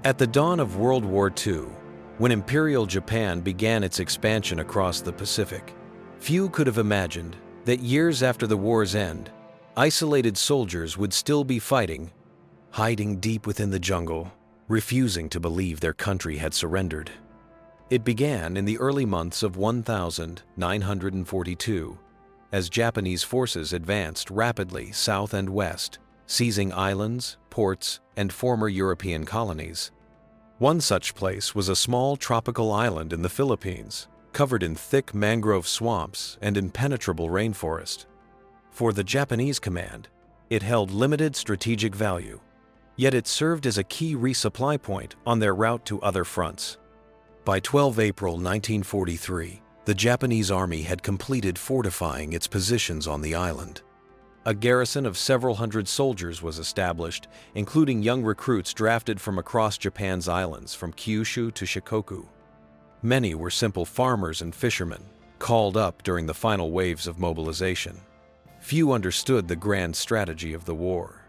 At the dawn of World War II, when Imperial Japan began its expansion across the Pacific, few could have imagined that years after the war's end, isolated soldiers would still be fighting, hiding deep within the jungle, refusing to believe their country had surrendered. It began in the early months of 1942, as Japanese forces advanced rapidly south and west, seizing islands, ports, and former European colonies. One such place was a small tropical island in the Philippines, covered in thick mangrove swamps and impenetrable rainforest. For the Japanese command, it held limited strategic value, yet it served as a key resupply point on their route to other fronts. By 12 April 1943, the Japanese army had completed fortifying its positions on the island. A garrison of several hundred soldiers was established, including young recruits drafted from across Japan's islands from Kyushu to Shikoku. Many were simple farmers and fishermen, called up during the final waves of mobilization. Few understood the grand strategy of the war.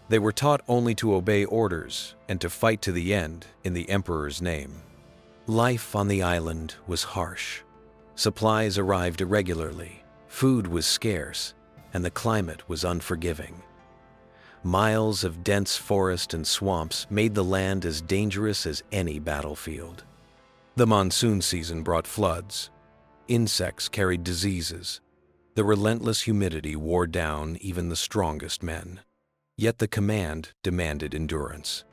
They were taught only to obey orders and to fight to the end in the emperor's name. Life on the island was harsh. Supplies arrived irregularly, food was scarce, and the climate was unforgiving. Miles of dense forest and swamps made the land as dangerous as any battlefield. The monsoon season brought floods. Insects carried diseases. The relentless humidity wore down even the strongest men. Yet the command demanded endurance.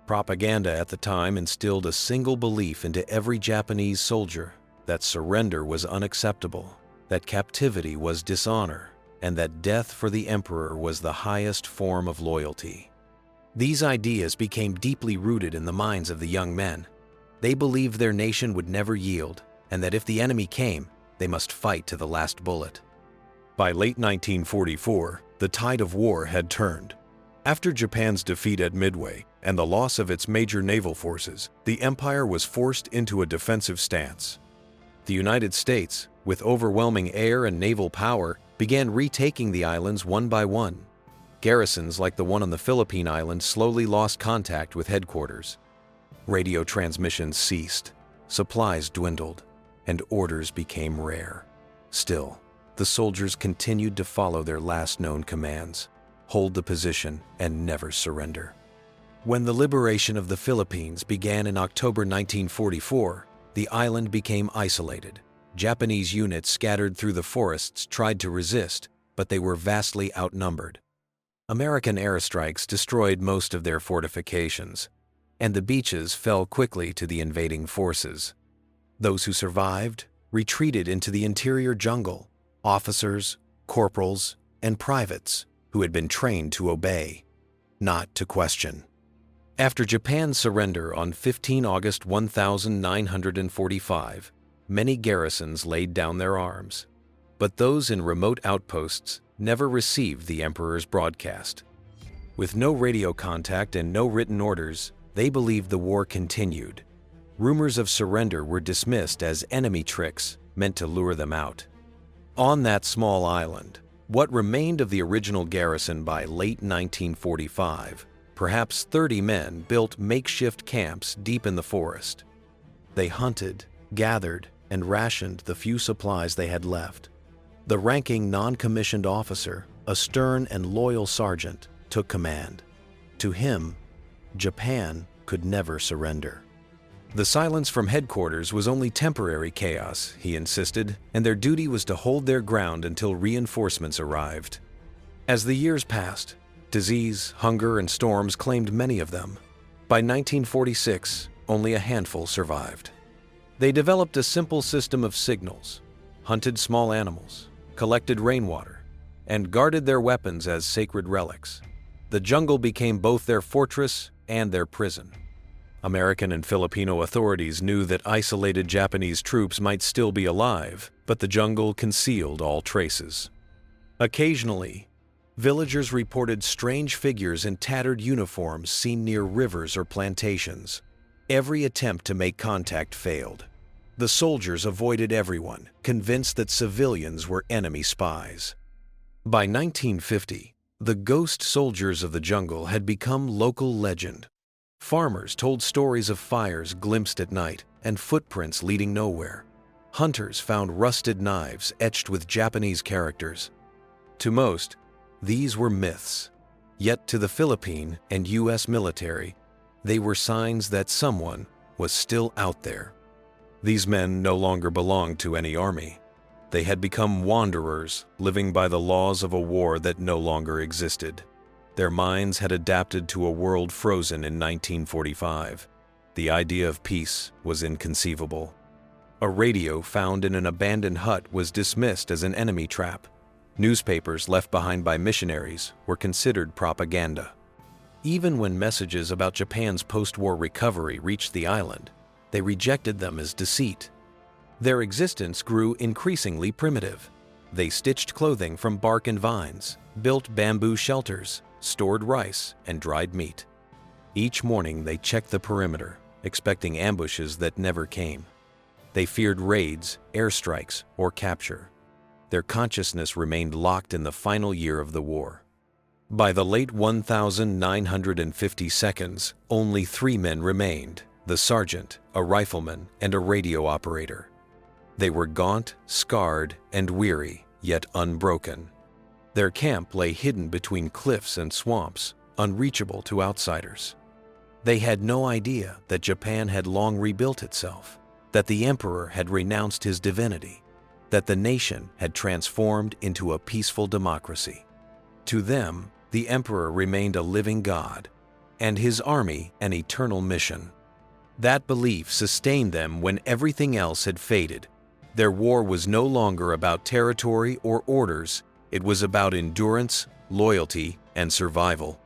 Propaganda at the time instilled a single belief into every Japanese soldier that surrender was unacceptable, that captivity was dishonor, and that death for the emperor was the highest form of loyalty. These ideas became deeply rooted in the minds of the young men. They believed their nation would never yield, and that if the enemy came, they must fight to the last bullet. By late 1944, the tide of war had turned. After Japan's defeat at Midway and the loss of its major naval forces, the empire was forced into a defensive stance. The United States, with overwhelming air and naval power, began retaking the islands one by one. Garrisons like the one on the Philippine Islands slowly lost contact with headquarters. Radio transmissions ceased, supplies dwindled, and orders became rare. Still, the soldiers continued to follow their last known commands: hold the position and never surrender. When the liberation of the Philippines began in October 1944, the island became isolated. Japanese units scattered through the forests tried to resist, but they were vastly outnumbered. American airstrikes destroyed most of their fortifications, and the beaches fell quickly to the invading forces. Those who survived retreated into the interior jungle, officers, corporals, and privates who had been trained to obey, not to question. After Japan's surrender on 15 August 1945, many garrisons laid down their arms, but those in remote outposts never received the emperor's broadcast. With no radio contact and no written orders, they believed the war continued. Rumors of surrender were dismissed as enemy tricks meant to lure them out. On that small island, what remained of the original garrison by late 1945, perhaps 30 men built makeshift camps deep in the forest. They hunted, gathered, and rationed the few supplies they had left. The ranking non-commissioned officer, a stern and loyal sergeant, took command. To him, Japan could never surrender. The silence from headquarters was only temporary chaos, he insisted, and their duty was to hold their ground until reinforcements arrived. As the years passed, disease, hunger, and storms claimed many of them. By 1946, only a handful survived. They developed a simple system of signals, hunted small animals, collected rainwater, and guarded their weapons as sacred relics. The jungle became both their fortress and their prison. American and Filipino authorities knew that isolated Japanese troops might still be alive, but the jungle concealed all traces. Occasionally, villagers reported strange figures in tattered uniforms seen near rivers or plantations. Every attempt to make contact failed. The soldiers avoided everyone, convinced that civilians were enemy spies. By 1950, the ghost soldiers of the jungle had become local legend. Farmers told stories of fires glimpsed at night and footprints leading nowhere. Hunters found rusted knives etched with Japanese characters. To most, these were myths. Yet to the Philippine and U.S. military, they were signs that someone was still out there. These men no longer belonged to any army. They had become wanderers, living by the laws of a war that no longer existed. Their minds had adapted to a world frozen in 1945. The idea of peace was inconceivable. A radio found in an abandoned hut was dismissed as an enemy trap. Newspapers left behind by missionaries were considered propaganda. Even when messages about Japan's post-war recovery reached the island, they rejected them as deceit. Their existence grew increasingly primitive. They stitched clothing from bark and vines, built bamboo shelters, stored rice and dried meat. Each morning they checked the perimeter, expecting ambushes that never came. They feared raids, airstrikes, or capture. Their consciousness remained locked in the final year of the war. By the late 1952, only 3 men remained: the sergeant, a rifleman, and a radio operator. They were gaunt, scarred, and weary, yet unbroken. Their camp lay hidden between cliffs and swamps, unreachable to outsiders. They had no idea that Japan had long rebuilt itself, that the emperor had renounced his divinity, that the nation had transformed into a peaceful democracy. To them, the emperor remained a living god, and his army an eternal mission. That belief sustained them when everything else had faded. Their war was no longer about territory or orders. It was about endurance, loyalty, and survival.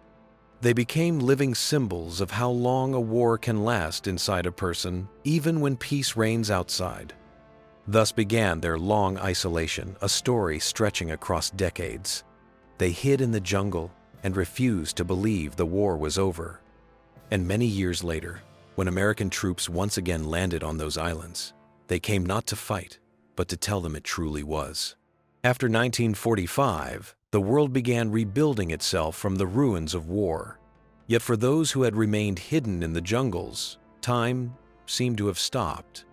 They became living symbols of how long a war can last inside a person, even when peace reigns outside. Thus began their long isolation, a story stretching across decades. They hid in the jungle and refused to believe the war was over. And many years later, when American troops once again landed on those islands, they came not to fight, but to tell them it truly was. After 1945, the world began rebuilding itself from the ruins of war. Yet for those who had remained hidden in the jungles, time seemed to have stopped.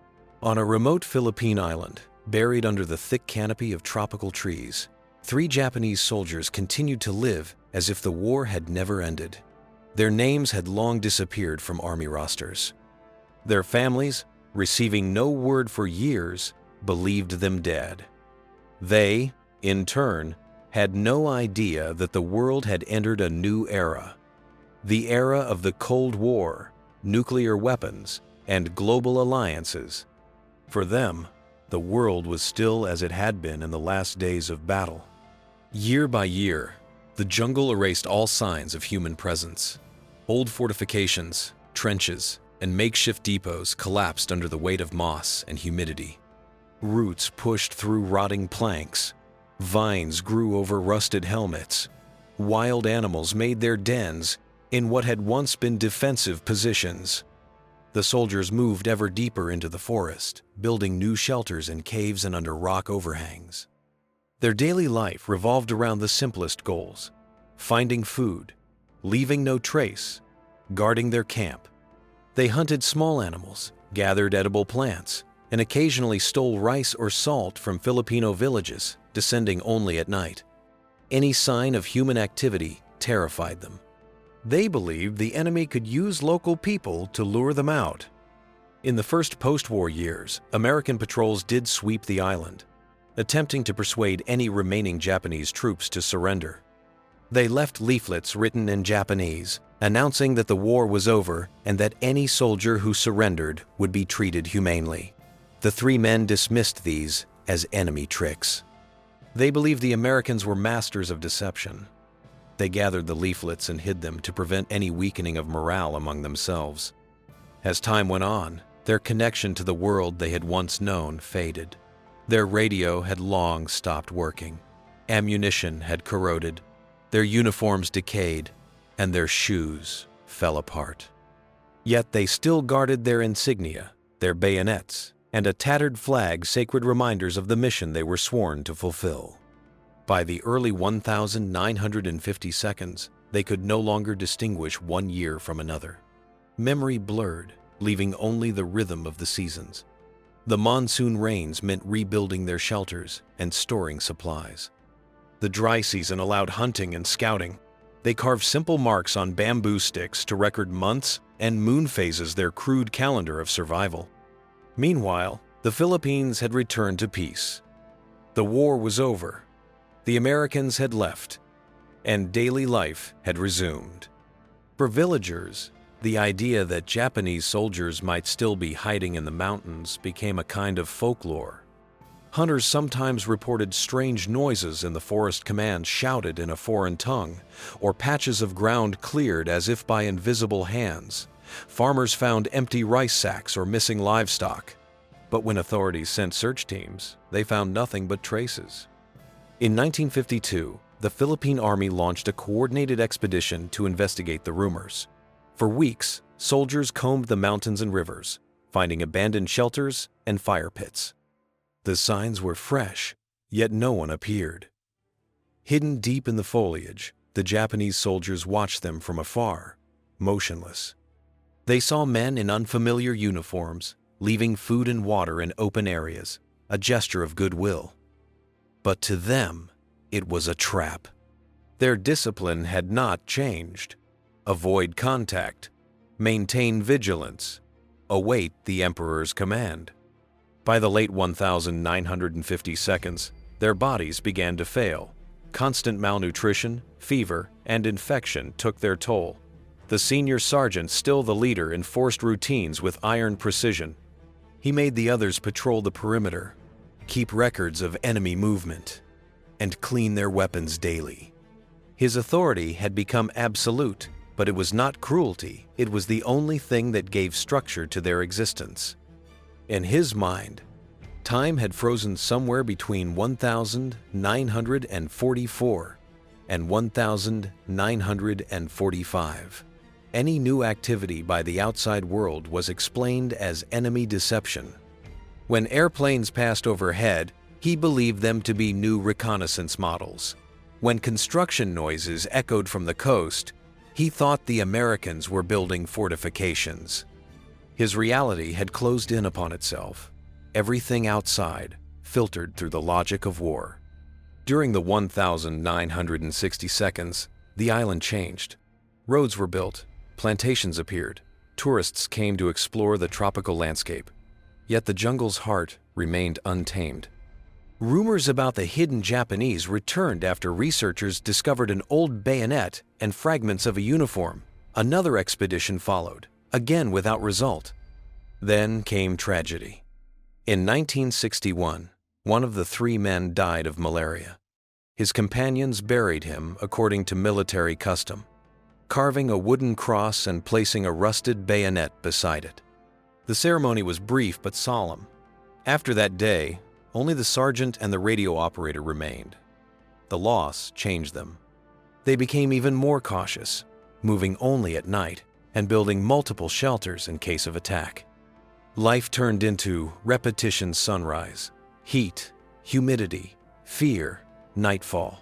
On a remote Philippine island, buried under the thick canopy of tropical trees, 3 Japanese soldiers continued to live as if the war had never ended. Their names had long disappeared from army rosters. Their families, receiving no word for years, believed them dead. They, in turn, had no idea that the world had entered a new era. The era of the Cold War, nuclear weapons, and global alliances. For them, the world was still as it had been in the last days of battle. Year by year, the jungle erased all signs of human presence. Old fortifications, trenches, and makeshift depots collapsed under the weight of moss and humidity. Roots pushed through rotting planks. Vines grew over rusted helmets. Wild animals made their dens in what had once been defensive positions. The soldiers moved ever deeper into the forest, building new shelters in caves and under rock overhangs. Their daily life revolved around the simplest goals: finding food, leaving no trace, guarding their camp. They hunted small animals, gathered edible plants, and occasionally stole rice or salt from Filipino villages, descending only at night. Any sign of human activity terrified them. They believed the enemy could use local people to lure them out. In the first post-war years, American patrols did sweep the island, attempting to persuade any remaining Japanese troops to surrender. They left leaflets written in Japanese, announcing that the war was over and that any soldier who surrendered would be treated humanely. The 3 men dismissed these as enemy tricks. They believed the Americans were masters of deception. They gathered the leaflets and hid them to prevent any weakening of morale among themselves. As time went on, their connection to the world they had once known faded. Their radio had long stopped working. Ammunition had corroded. Their uniforms decayed, and their shoes fell apart. Yet they still guarded their insignia, their bayonets, and a tattered flag, sacred reminders of the mission they were sworn to fulfill. By the early 1952, they could no longer distinguish one year from another. Memory blurred, leaving only the rhythm of the seasons. The monsoon rains meant rebuilding their shelters and storing supplies. The dry season allowed hunting and scouting. They carved simple marks on bamboo sticks to record months and moon phases, their crude calendar of survival. Meanwhile, the Philippines had returned to peace. The war was over. The Americans had left, and daily life had resumed. For villagers, the idea that Japanese soldiers might still be hiding in the mountains became a kind of folklore. Hunters sometimes reported strange noises in the forest, commands shouted in a foreign tongue, or patches of ground cleared as if by invisible hands. Farmers found empty rice sacks or missing livestock. But when authorities sent search teams, they found nothing but traces. In 1952, the Philippine Army launched a coordinated expedition to investigate the rumors. For weeks, soldiers combed the mountains and rivers, finding abandoned shelters and fire pits. The signs were fresh, yet no one appeared. Hidden deep in the foliage, the Japanese soldiers watched them from afar, motionless. They saw men in unfamiliar uniforms, leaving food and water in open areas, a gesture of goodwill. But to them, it was a trap. Their discipline had not changed. Avoid contact, maintain vigilance, await the Emperor's command. By the late 1950 seconds, their bodies began to fail. Constant malnutrition, fever, and infection took their toll. The senior sergeant, still the leader, enforced routines with iron precision. He made the others patrol the perimeter, keep records of enemy movement, and clean their weapons daily. His authority had become absolute, but it was not cruelty. It was the only thing that gave structure to their existence. In his mind, time had frozen somewhere between 1944 and 1945. Any new activity by the outside world was explained as enemy deception. When airplanes passed overhead, he believed them to be new reconnaissance models. When construction noises echoed from the coast, he thought the Americans were building fortifications. His reality had closed in upon itself. Everything outside filtered through the logic of war. During the 1960 seconds, the island changed. Roads were built, plantations appeared, tourists came to explore the tropical landscape. Yet the jungle's heart remained untamed. Rumors about the hidden Japanese returned after researchers discovered an old bayonet and fragments of a uniform. Another expedition followed, again without result. Then came tragedy. In 1961, one of the 3 men died of malaria. His companions buried him according to military custom, carving a wooden cross and placing a rusted bayonet beside it. The ceremony was brief but solemn. After that day, only the sergeant and the radio operator remained. The loss changed them. They became even more cautious, moving only at night and building multiple shelters in case of attack. Life turned into repetition: sunrise, heat, humidity, fear, nightfall.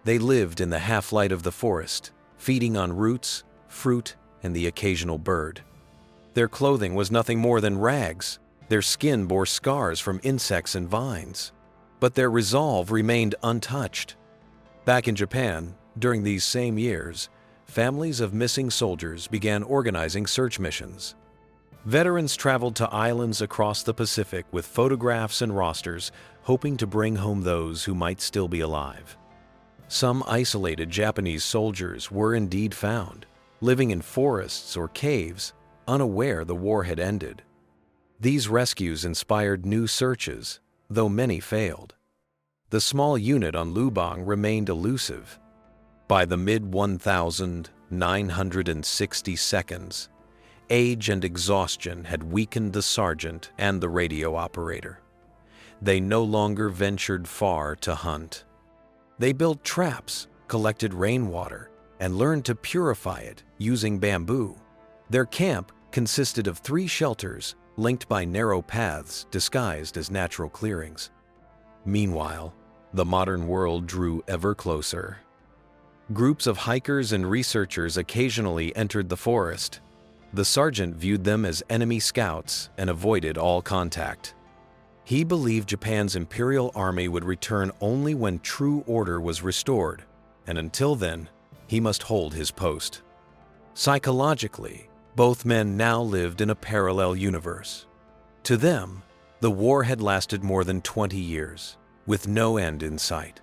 They lived in the half-light of the forest, feeding on roots, fruit, and the occasional bird. Their clothing was nothing more than rags. Their skin bore scars from insects and vines. But their resolve remained untouched. Back in Japan, during these same years, families of missing soldiers began organizing search missions. Veterans traveled to islands across the Pacific with photographs and rosters, hoping to bring home those who might still be alive. Some isolated Japanese soldiers were indeed found, living in forests or caves, unaware the war had ended. These rescues inspired new searches, though many failed. The small unit on Lubang remained elusive. By the mid-1960 seconds, age and exhaustion had weakened the sergeant and the radio operator. They no longer ventured far to hunt. They built traps, collected rainwater, and learned to purify it using bamboo. Their camp consisted of 3 shelters linked by narrow paths disguised as natural clearings. Meanwhile, the modern world drew ever closer. Groups of hikers and researchers occasionally entered the forest. The sergeant viewed them as enemy scouts and avoided all contact. He believed Japan's imperial army would return only when true order was restored, and until then, he must hold his post. Psychologically, both men now lived in a parallel universe. To them, the war had lasted more than 20 years, with no end in sight.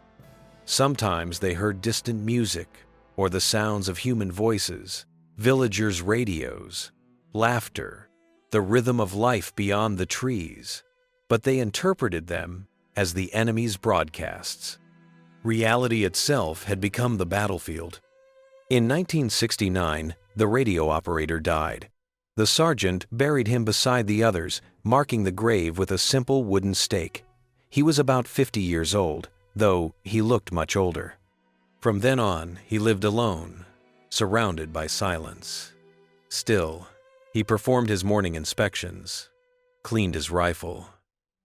Sometimes they heard distant music or the sounds of human voices, villagers' radios, laughter, the rhythm of life beyond the trees, but they interpreted them as the enemy's broadcasts. Reality itself had become the battlefield. In 1969, the radio operator died. The sergeant buried him beside the others, marking the grave with a simple wooden stake. He was about 50 years old, though he looked much older. From then on, he lived alone, surrounded by silence. Still, he performed his morning inspections, cleaned his rifle,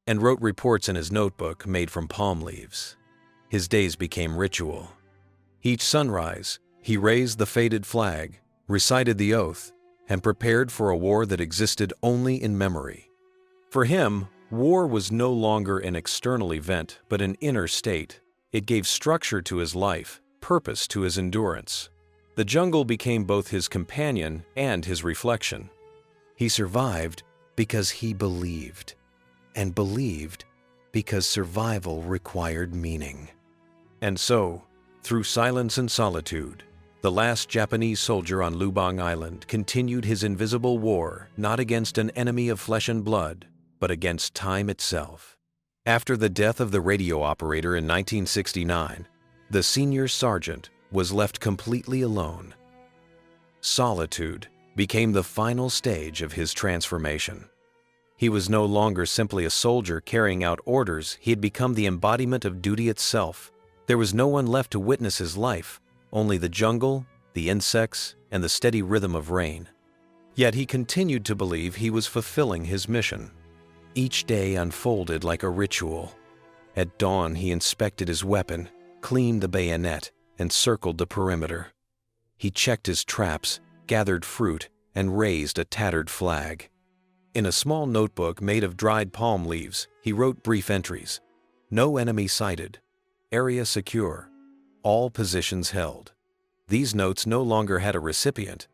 and wrote reports in his notebook made from palm leaves. His days became ritual. Each sunrise, he raised the faded flag, recited the oath, and prepared for a war that existed only in memory. For him, war was no longer an external event, but an inner state. It gave structure to his life, purpose to his endurance. The jungle became both his companion and his reflection. He survived because he believed, and believed because survival required meaning. And so, through silence and solitude, the last Japanese soldier on Lubang Island continued his invisible war not against an enemy of flesh and blood, but against time itself. After the death of the radio operator in 1969, the senior sergeant was left completely alone. Solitude became the final stage of his transformation. He was no longer simply a soldier carrying out orders, he had become the embodiment of duty itself. There was no one left to witness his life, only the jungle, the insects, and the steady rhythm of rain. Yet he continued to believe he was fulfilling his mission. Each day unfolded like a ritual. At dawn, he inspected his weapon, cleaned the bayonet, and circled the perimeter. He checked his traps, gathered fruit, and raised a tattered flag. In a small notebook made of dried palm leaves, he wrote brief entries. No enemy sighted. Area secure. All positions held. These notes no longer had a recipient,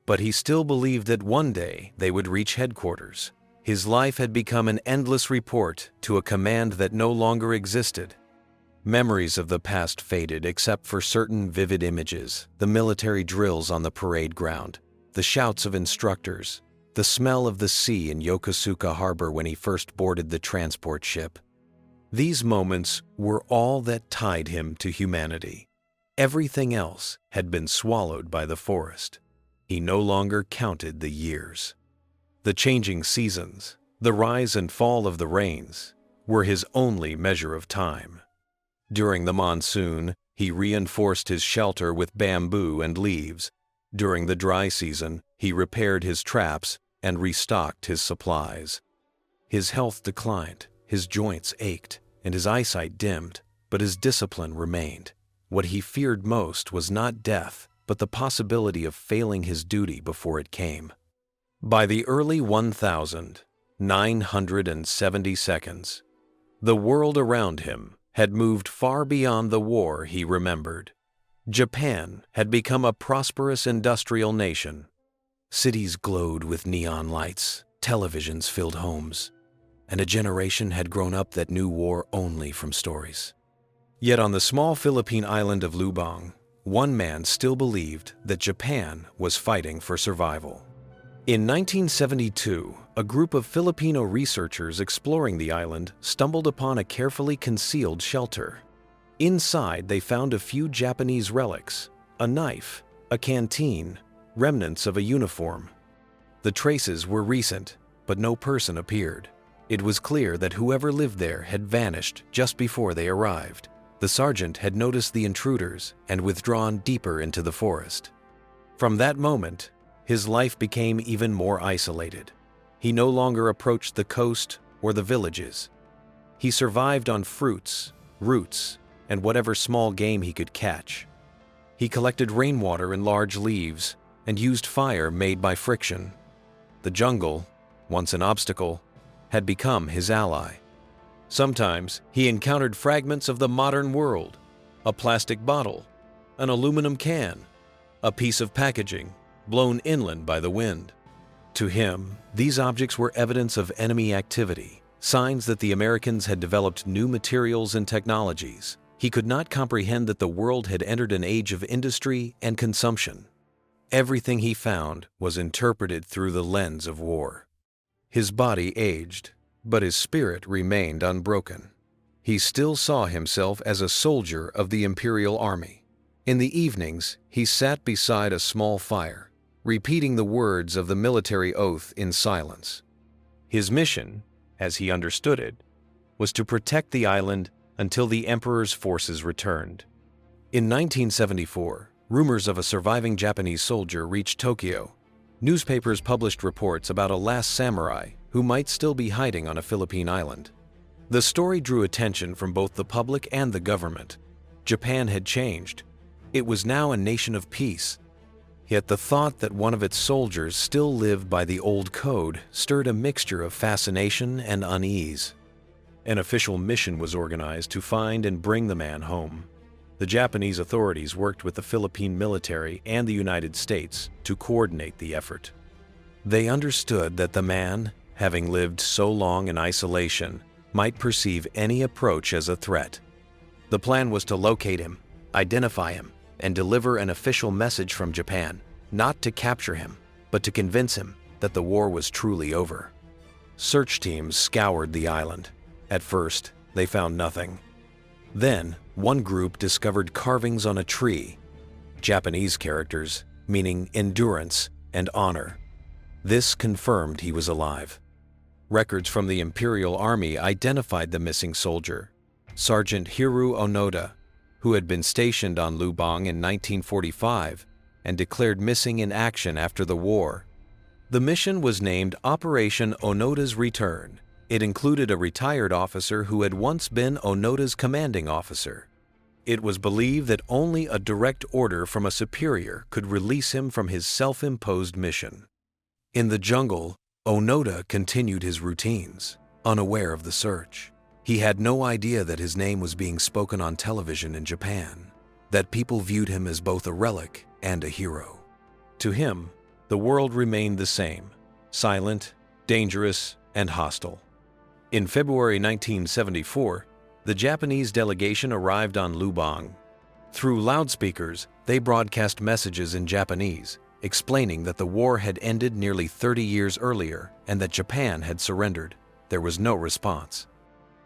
but he still believed that one day they would reach headquarters. His life had become an endless report to a command that no longer existed. Memories of the past faded except for certain vivid images, the military drills on the parade ground, the shouts of instructors, the smell of the sea in Yokosuka Harbor when he first boarded the transport ship. These moments were all that tied him to humanity. Everything else had been swallowed by the forest. He no longer counted the years. The changing seasons, the rise and fall of the rains, were his only measure of time. During the monsoon, he reinforced his shelter with bamboo and leaves. During the dry season, he repaired his traps and restocked his supplies. His health declined, his joints ached, and his eyesight dimmed, but his discipline remained. What he feared most was not death, but the possibility of failing his duty before it came. By the early 1972, the world around him had moved far beyond the war he remembered. Japan had become a prosperous industrial nation. Cities glowed with neon lights, televisions filled homes, and a generation had grown up that knew war only from stories. Yet on the small Philippine island of Lubang, one man still believed that Japan was fighting for survival. In 1972, a group of Filipino researchers exploring the island stumbled upon a carefully concealed shelter. Inside, they found a few Japanese relics, a knife, a canteen, remnants of a uniform. The traces were recent, but no person appeared. It was clear that whoever lived there had vanished just before they arrived. The sergeant had noticed the intruders and withdrawn deeper into the forest. From that moment, his life became even more isolated. He no longer approached the coast or the villages. He survived on fruits, roots, and whatever small game he could catch. He collected rainwater in large leaves, and used fire made by friction. The jungle, once an obstacle, had become his ally. Sometimes he encountered fragments of the modern world, a plastic bottle, an aluminum can, a piece of packaging blown inland by the wind. To him, these objects were evidence of enemy activity, signs that the Americans had developed new materials and technologies. He could not comprehend that the world had entered an age of industry and consumption. Everything he found was interpreted through the lens of war. His body aged, but his spirit remained unbroken. He still saw himself as a soldier of the Imperial Army. In the evenings, he sat beside a small fire, repeating the words of the military oath in silence. His mission, as he understood it, was to protect the island until the Emperor's forces returned. In 1974, rumors of a surviving Japanese soldier reached Tokyo. Newspapers published reports about a last samurai who might still be hiding on a Philippine island. The story drew attention from both the public and the government. Japan had changed. It was now a nation of peace. Yet the thought that one of its soldiers still lived by the old code stirred a mixture of fascination and unease. An official mission was organized to find and bring the man home. The Japanese authorities worked with the Philippine military and the United States to coordinate the effort. They understood that the man, having lived so long in isolation, might perceive any approach as a threat. The plan was to locate him, identify him, and deliver an official message from Japan, not to capture him, but to convince him that the war was truly over. Search teams scoured the island. At first, they found nothing. Then, one group discovered carvings on a tree, Japanese characters meaning endurance and honor. This confirmed he was alive. Records from the Imperial Army identified the missing soldier, Sergeant Hiru Onoda, who had been stationed on Lubang in 1945 and declared missing in action after the war. The mission was named Operation Onoda's Return. It included a retired officer who had once been Onoda's commanding officer. It was believed that only a direct order from a superior could release him from his self-imposed mission. In the jungle, Onoda continued his routines, unaware of the search. He had no idea that his name was being spoken on television in Japan, that people viewed him as both a relic and a hero. To him, the world remained the same, silent, dangerous, and hostile. In February 1974, the Japanese delegation arrived on Lubang. Through loudspeakers, they broadcast messages in Japanese, explaining that the war had ended nearly 30 years earlier and that Japan had surrendered. There was no response.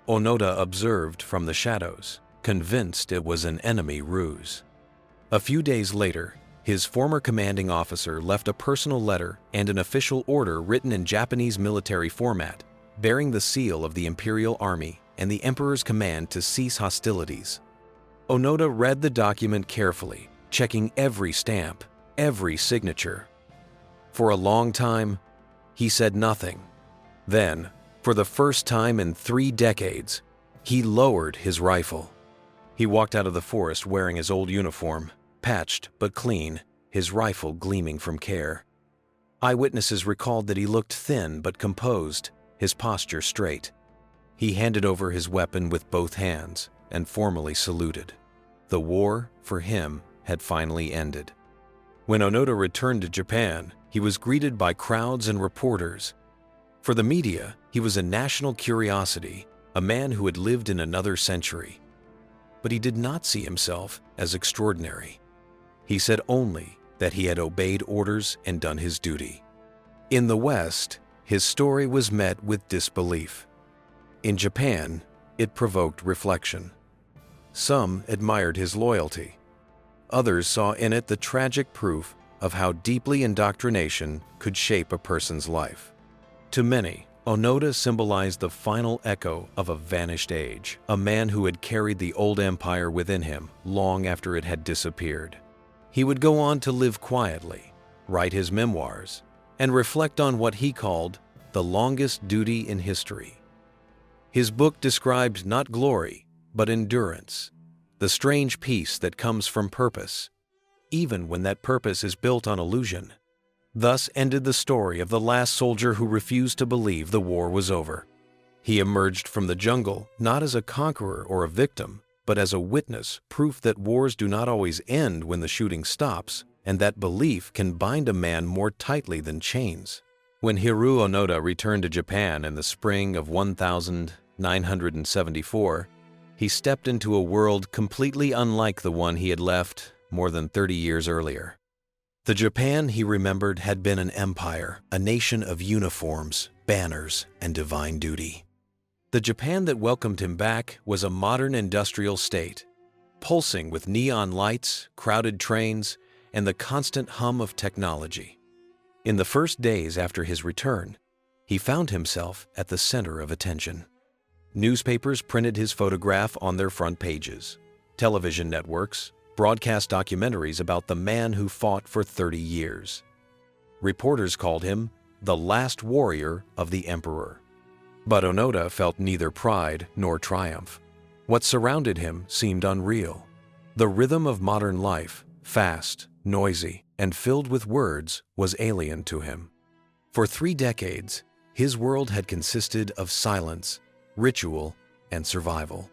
Onoda observed from the shadows, convinced it was an enemy ruse. A few days later, his former commanding officer left a personal letter and an official order written in Japanese military format, bearing the seal of the Imperial Army and the Emperor's command to cease hostilities. Onoda read the document carefully, checking every stamp, every signature. For a long time, he said nothing. Then, for the first time in 3 decades, he lowered his rifle. He walked out of the forest wearing his old uniform, patched but clean, his rifle gleaming from care. Eyewitnesses recalled that he looked thin but composed, his posture straight. He handed over his weapon with both hands and formally saluted. The war, for him, had finally ended. When Onoda returned to Japan, he was greeted by crowds and reporters. For the media, he was a national curiosity, a man who had lived in another century. But he did not see himself as extraordinary. He said only that he had obeyed orders and done his duty. In the West, his story was met with disbelief. In Japan, it provoked reflection. Some admired his loyalty. Others saw in it the tragic proof of how deeply indoctrination could shape a person's life. To many, Onoda symbolized the final echo of a vanished age, a man who had carried the old empire within him long after it had disappeared. He would go on to live quietly, write his memoirs, and reflect on what he called the longest duty in history. His book described not glory, but endurance, the strange peace that comes from purpose. even when that purpose is built on illusion. Thus ended the story of the last soldier who refused to believe the war was over. He emerged from the jungle not as a conqueror or a victim, but as a witness, proof that wars do not always end when the shooting stops, and that belief can bind a man more tightly than chains. When Hiroo Onoda returned to Japan in the spring of 1974, he stepped into a world completely unlike the one he had left more than 30 years earlier. The Japan he remembered had been an empire, a nation of uniforms, banners, and divine duty. The Japan that welcomed him back was a modern industrial state, pulsing with neon lights, crowded trains, and the constant hum of technology. In the first days after his return, he found himself at the center of attention. Newspapers printed his photograph on their front pages. Television networks broadcast documentaries about the man who fought for 30 years. Reporters called him the last warrior of the emperor. But Onoda felt neither pride nor triumph. What surrounded him seemed unreal. The rhythm of modern life, fast, noisy, and filled with words, was alien to him. For 3 decades, his world had consisted of silence, ritual, and survival.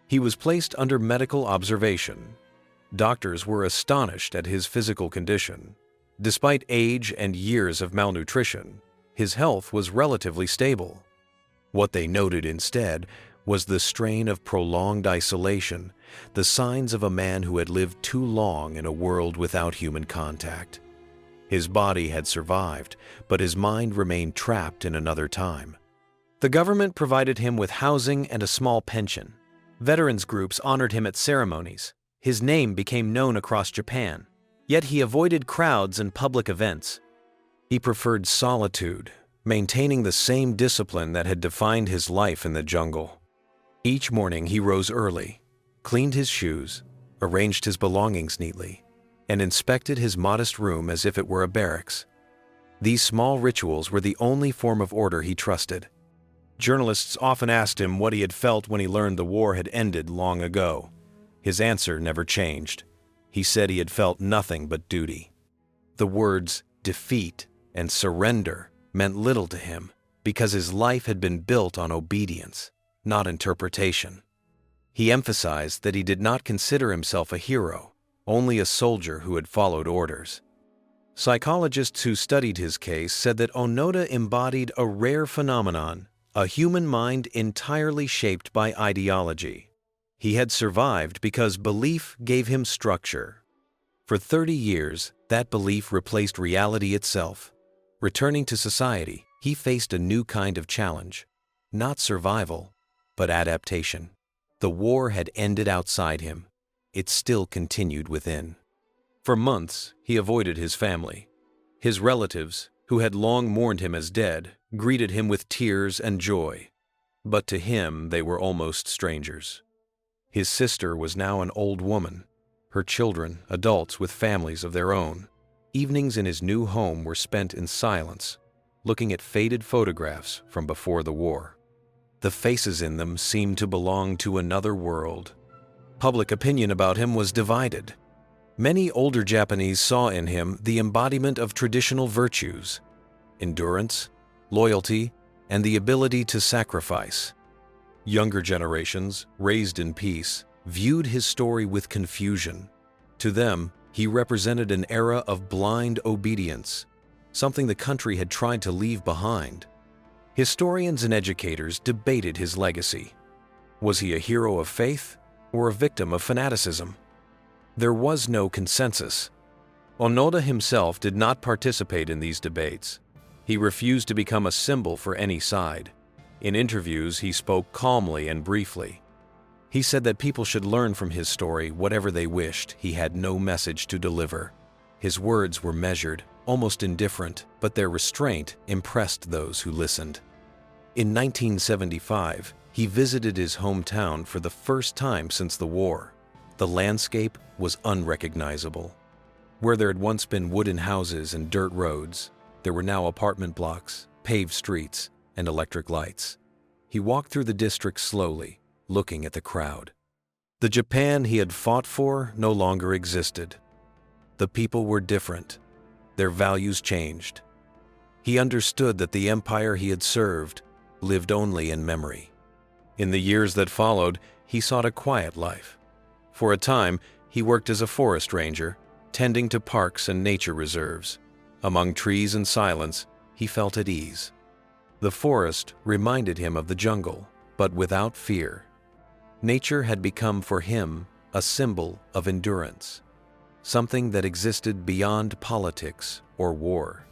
He was placed under medical observation. Doctors were astonished at his physical condition. Despite age and years of malnutrition, his health was relatively stable. What they noted instead was the strain of prolonged isolation, the signs of a man who had lived too long in a world without human contact. His body had survived, but his mind remained trapped in another time. The government provided him with housing and a small pension. Veterans groups honored him at ceremonies. His name became known across Japan, yet he avoided crowds and public events. He preferred solitude, maintaining the same discipline that had defined his life in the jungle. Each morning he rose early, cleaned his shoes, arranged his belongings neatly, and inspected his modest room as if it were a barracks. These small rituals were the only form of order he trusted. Journalists often asked him what he had felt when he learned the war had ended long ago. His answer never changed. He said he had felt nothing but duty. The words defeat and surrender meant little to him because his life had been built on obedience, not interpretation. He emphasized that he did not consider himself a hero, only a soldier who had followed orders. Psychologists who studied his case said that Onoda embodied a rare phenomenon, a human mind entirely shaped by ideology. He had survived because belief gave him structure. For 30 years, that belief replaced reality itself. Returning to society, he faced a new kind of challenge, not survival, but adaptation. The war had ended outside him. It still continued within. For months, he avoided his family. His relatives, who had long mourned him as dead, greeted him with tears and joy. But to him, they were almost strangers. His sister was now an old woman, her children adults with families of their own. Evenings in his new home were spent in silence, looking at faded photographs from before the war. The faces in them seemed to belong to another world. Public opinion about him was divided. Many older Japanese saw in him the embodiment of traditional virtues, endurance, loyalty, and the ability to sacrifice. Younger generations, raised in peace, viewed his story with confusion. To them, he represented an era of blind obedience, something the country had tried to leave behind. Historians and educators debated his legacy. Was he a hero of faith or a victim of fanaticism? There was no consensus. Onoda himself did not participate in these debates. He refused to become a symbol for any side. In interviews, he spoke calmly and briefly. He said that people should learn from his story whatever they wished. He had no message to deliver. His words were measured, almost indifferent, but their restraint impressed those who listened. In 1975, he visited his hometown for the first time since the war. The landscape was unrecognizable. Where there had once been wooden houses and dirt roads, there were now apartment blocks, paved streets, and electric lights. He walked through the district slowly, looking at the crowd. The Japan he had fought for no longer existed. The people were different. Their values changed. He understood that the empire he had served lived only in memory. In the years that followed, he sought a quiet life. For a time, he worked as a forest ranger, tending to parks and nature reserves. Among trees and silence, he felt at ease. The forest reminded him of the jungle, but without fear. Nature had become for him a symbol of endurance, something that existed beyond politics or war.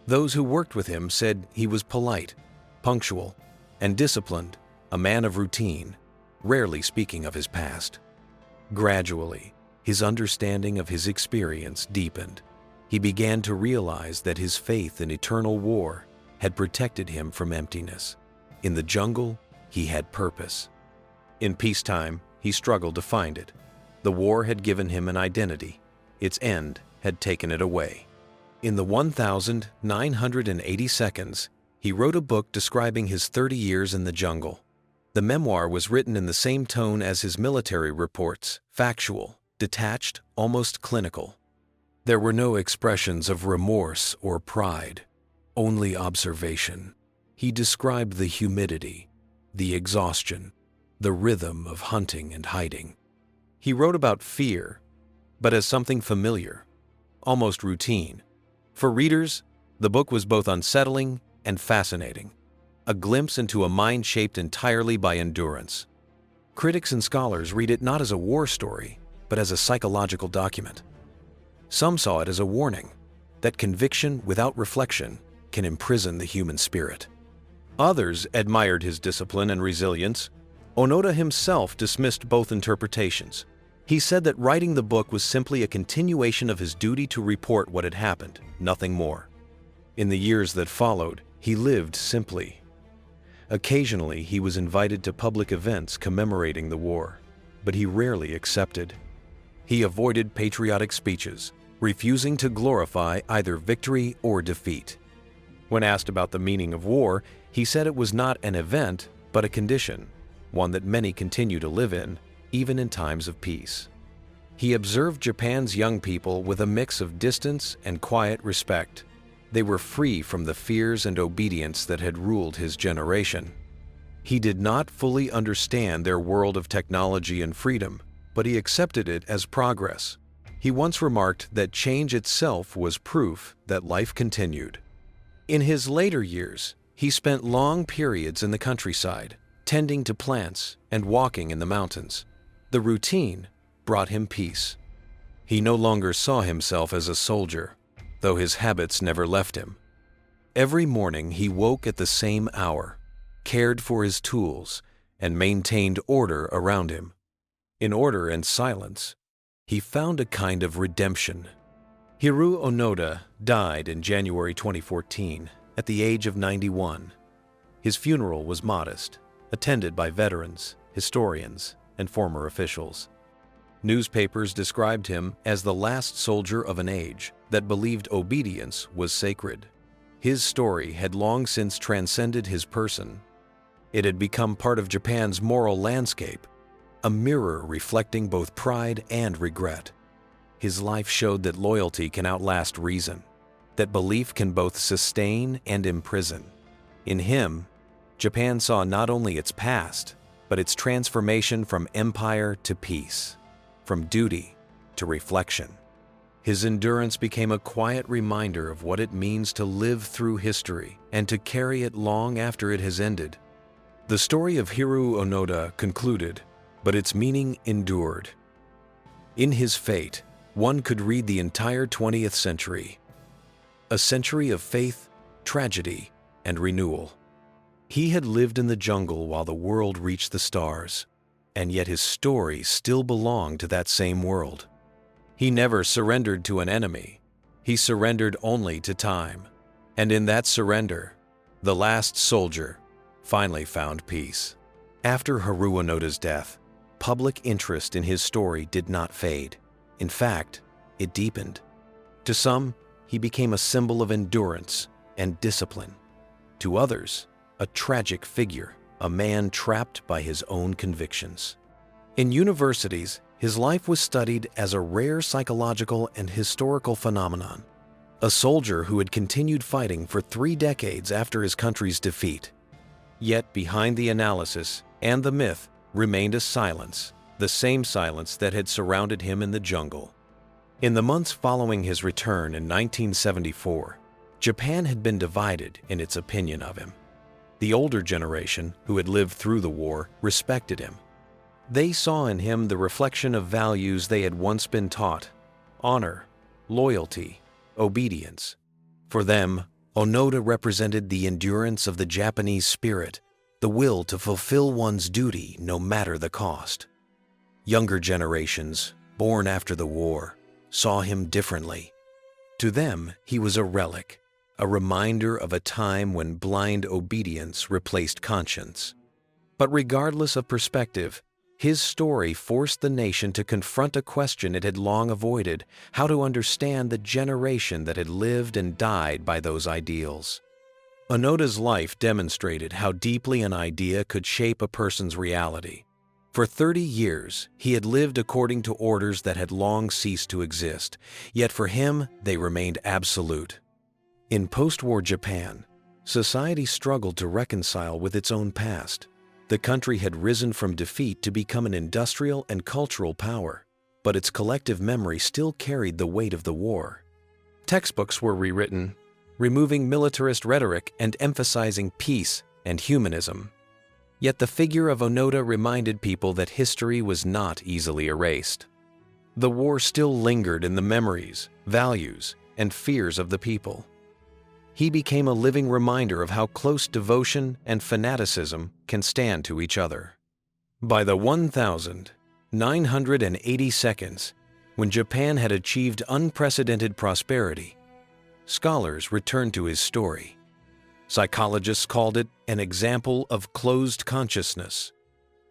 Those who worked with him said he was polite, punctual, and disciplined, a man of routine, rarely speaking of his past. Gradually, his understanding of his experience deepened. He began to realize that his faith in eternal war had protected him from emptiness. In the jungle, he had purpose. In peacetime, he struggled to find it. The war had given him an identity. Its end had taken it away. In the 1,980 seconds, he wrote a book describing his 30 years in the jungle. The memoir was written in the same tone as his military reports, factual, detached, almost clinical. There were no expressions of remorse or pride, only observation. He described the humidity, the exhaustion, the rhythm of hunting and hiding. He wrote about fear, but as something familiar, almost routine. For readers, the book was both unsettling and fascinating, a glimpse into a mind shaped entirely by endurance. Critics and scholars read it not as a war story, but as a psychological document. Some saw it as a warning that conviction without reflection can imprison the human spirit. Others admired his discipline and resilience. Onoda himself dismissed both interpretations. He said that writing the book was simply a continuation of his duty to report what had happened, nothing more. In the years that followed, he lived simply. Occasionally, he was invited to public events commemorating the war, but he rarely accepted. He avoided patriotic speeches, refusing to glorify either victory or defeat. When asked about the meaning of war, he said it was not an event, but a condition, one that many continue to live in, even in times of peace. He observed Japan's young people with a mix of distance and quiet respect. They were free from the fears and obedience that had ruled his generation. He did not fully understand their world of technology and freedom, but he accepted it as progress. He once remarked that change itself was proof that life continued. In his later years, he spent long periods in the countryside, tending to plants and walking in the mountains. The routine brought him peace. He no longer saw himself as a soldier, though his habits never left him. Every morning he woke at the same hour, cared for his tools, and maintained order around him. In order and silence, he found a kind of redemption. Hiroo Onoda died in January 2014 at the age of 91. His funeral was modest, attended by veterans, historians, and former officials. Newspapers described him as the last soldier of an age that believed obedience was sacred. His story had long since transcended his person. It had become part of Japan's moral landscape, a mirror reflecting both pride and regret. His life showed that loyalty can outlast reason, that belief can both sustain and imprison. In him, Japan saw not only its past, but its transformation from empire to peace, from duty to reflection. His endurance became a quiet reminder of what it means to live through history and to carry it long after it has ended. The story of Hiroo Onoda concluded, but its meaning endured. In his fate, one could read the entire 20th century, a century of faith, tragedy, and renewal. He had lived in the jungle while the world reached the stars, and yet his story still belonged to that same world. He never surrendered to an enemy. He surrendered only to time. And in that surrender, the last soldier finally found peace. After Hiroo Onoda's death, public interest in his story did not fade. In fact, it deepened. To some, he became a symbol of endurance and discipline. To others, a tragic figure, a man trapped by his own convictions. In universities, His life was studied as a rare psychological and historical phenomenon, a soldier who had continued fighting for 3 decades after his country's defeat. Yet behind the analysis and the myth remained a silence, the same silence that had surrounded him in the jungle. In the months following his return in 1974, Japan had been divided in its opinion of him. The older generation, who had lived through the war, respected him. They saw in him the reflection of values they had once been taught: honor, loyalty, obedience. For them, Onoda represented the endurance of the Japanese spirit, the will to fulfill one's duty no matter the cost. Younger generations, born after the war, saw him differently. To them, he was a relic, a reminder of a time when blind obedience replaced conscience. But regardless of perspective, his story forced the nation to confront a question it had long avoided: how to understand the generation that had lived and died by those ideals. Onoda's life demonstrated how deeply an idea could shape a person's reality. For 30 years, he had lived according to orders that had long ceased to exist, yet for him, they remained absolute. In post-war Japan, society struggled to reconcile with its own past. The country had risen from defeat to become an industrial and cultural power, but its collective memory still carried the weight of the war. Textbooks were rewritten, removing militarist rhetoric and emphasizing peace and humanism. Yet the figure of Onoda reminded people that history was not easily erased. The war still lingered in the memories, values, and fears of the people. He became a living reminder of how close devotion and fanaticism can stand to each other. By the 1982nd, when Japan had achieved unprecedented prosperity, scholars returned to his story. Psychologists called it an example of closed consciousness,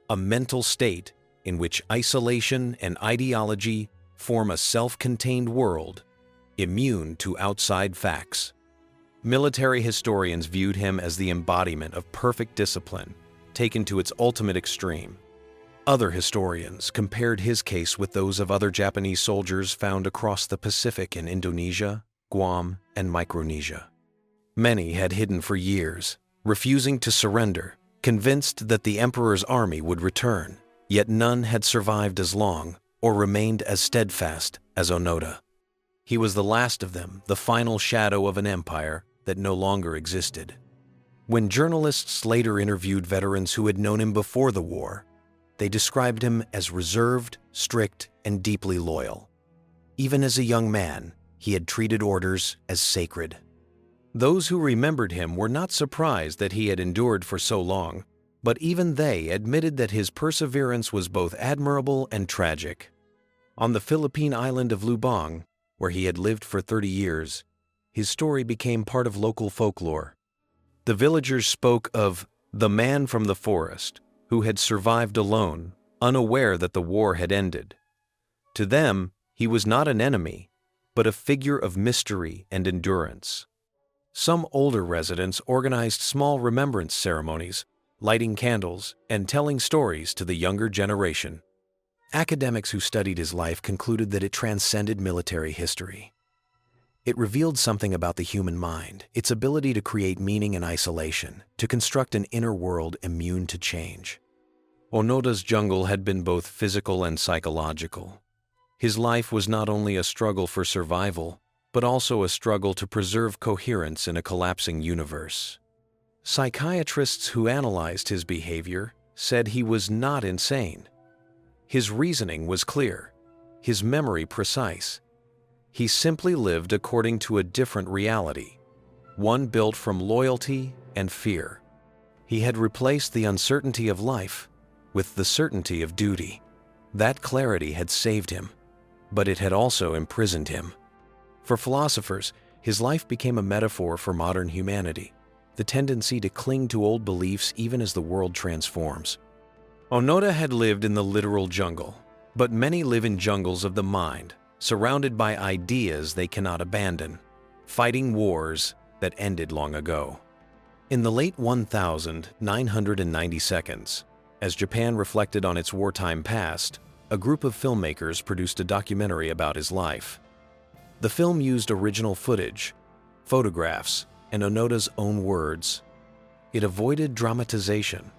a mental state in which isolation and ideology form a self-contained world, immune to outside facts. Military historians viewed him as the embodiment of perfect discipline, taken to its ultimate extreme. Other historians compared his case with those of other Japanese soldiers found across the Pacific in Indonesia, Guam, and Micronesia. Many had hidden for years, refusing to surrender, convinced that the emperor's army would return, yet none had survived as long or remained as steadfast as Onoda. He was the last of them, the final shadow of an empire that no longer existed. When journalists later interviewed veterans who had known him before the war, they described him as reserved, strict, and deeply loyal. Even as a young man, he had treated orders as sacred. Those who remembered him were not surprised that he had endured for so long, but even they admitted that his perseverance was both admirable and tragic. On the Philippine island of Lubang, where he had lived for 30 years, his story became part of local folklore. The villagers spoke of the man from the forest who had survived alone, unaware that the war had ended. To them, he was not an enemy, but a figure of mystery and endurance. Some older residents organized small remembrance ceremonies, lighting candles and telling stories to the younger generation. Academics who studied his life concluded that it transcended military history. It revealed something about the human mind, its ability to create meaning in isolation, to construct an inner world immune to change. Onoda's jungle had been both physical and psychological. His life was not only a struggle for survival, but also a struggle to preserve coherence in a collapsing universe. Psychiatrists who analyzed his behavior said he was not insane. His reasoning was clear, his memory precise. He simply lived according to a different reality, one built from loyalty and fear. He had replaced the uncertainty of life with the certainty of duty. That clarity had saved him, but it had also imprisoned him. For philosophers, his life became a metaphor for modern humanity, the tendency to cling to old beliefs even as the world transforms. Onoda had lived in the literal jungle, but many live in jungles of the mind, surrounded by ideas they cannot abandon, fighting wars that ended long ago. In the late 1992s, as Japan reflected on its wartime past, a group of filmmakers produced a documentary about his life. The film used original footage, photographs, and Onoda's own words. It avoided dramatization.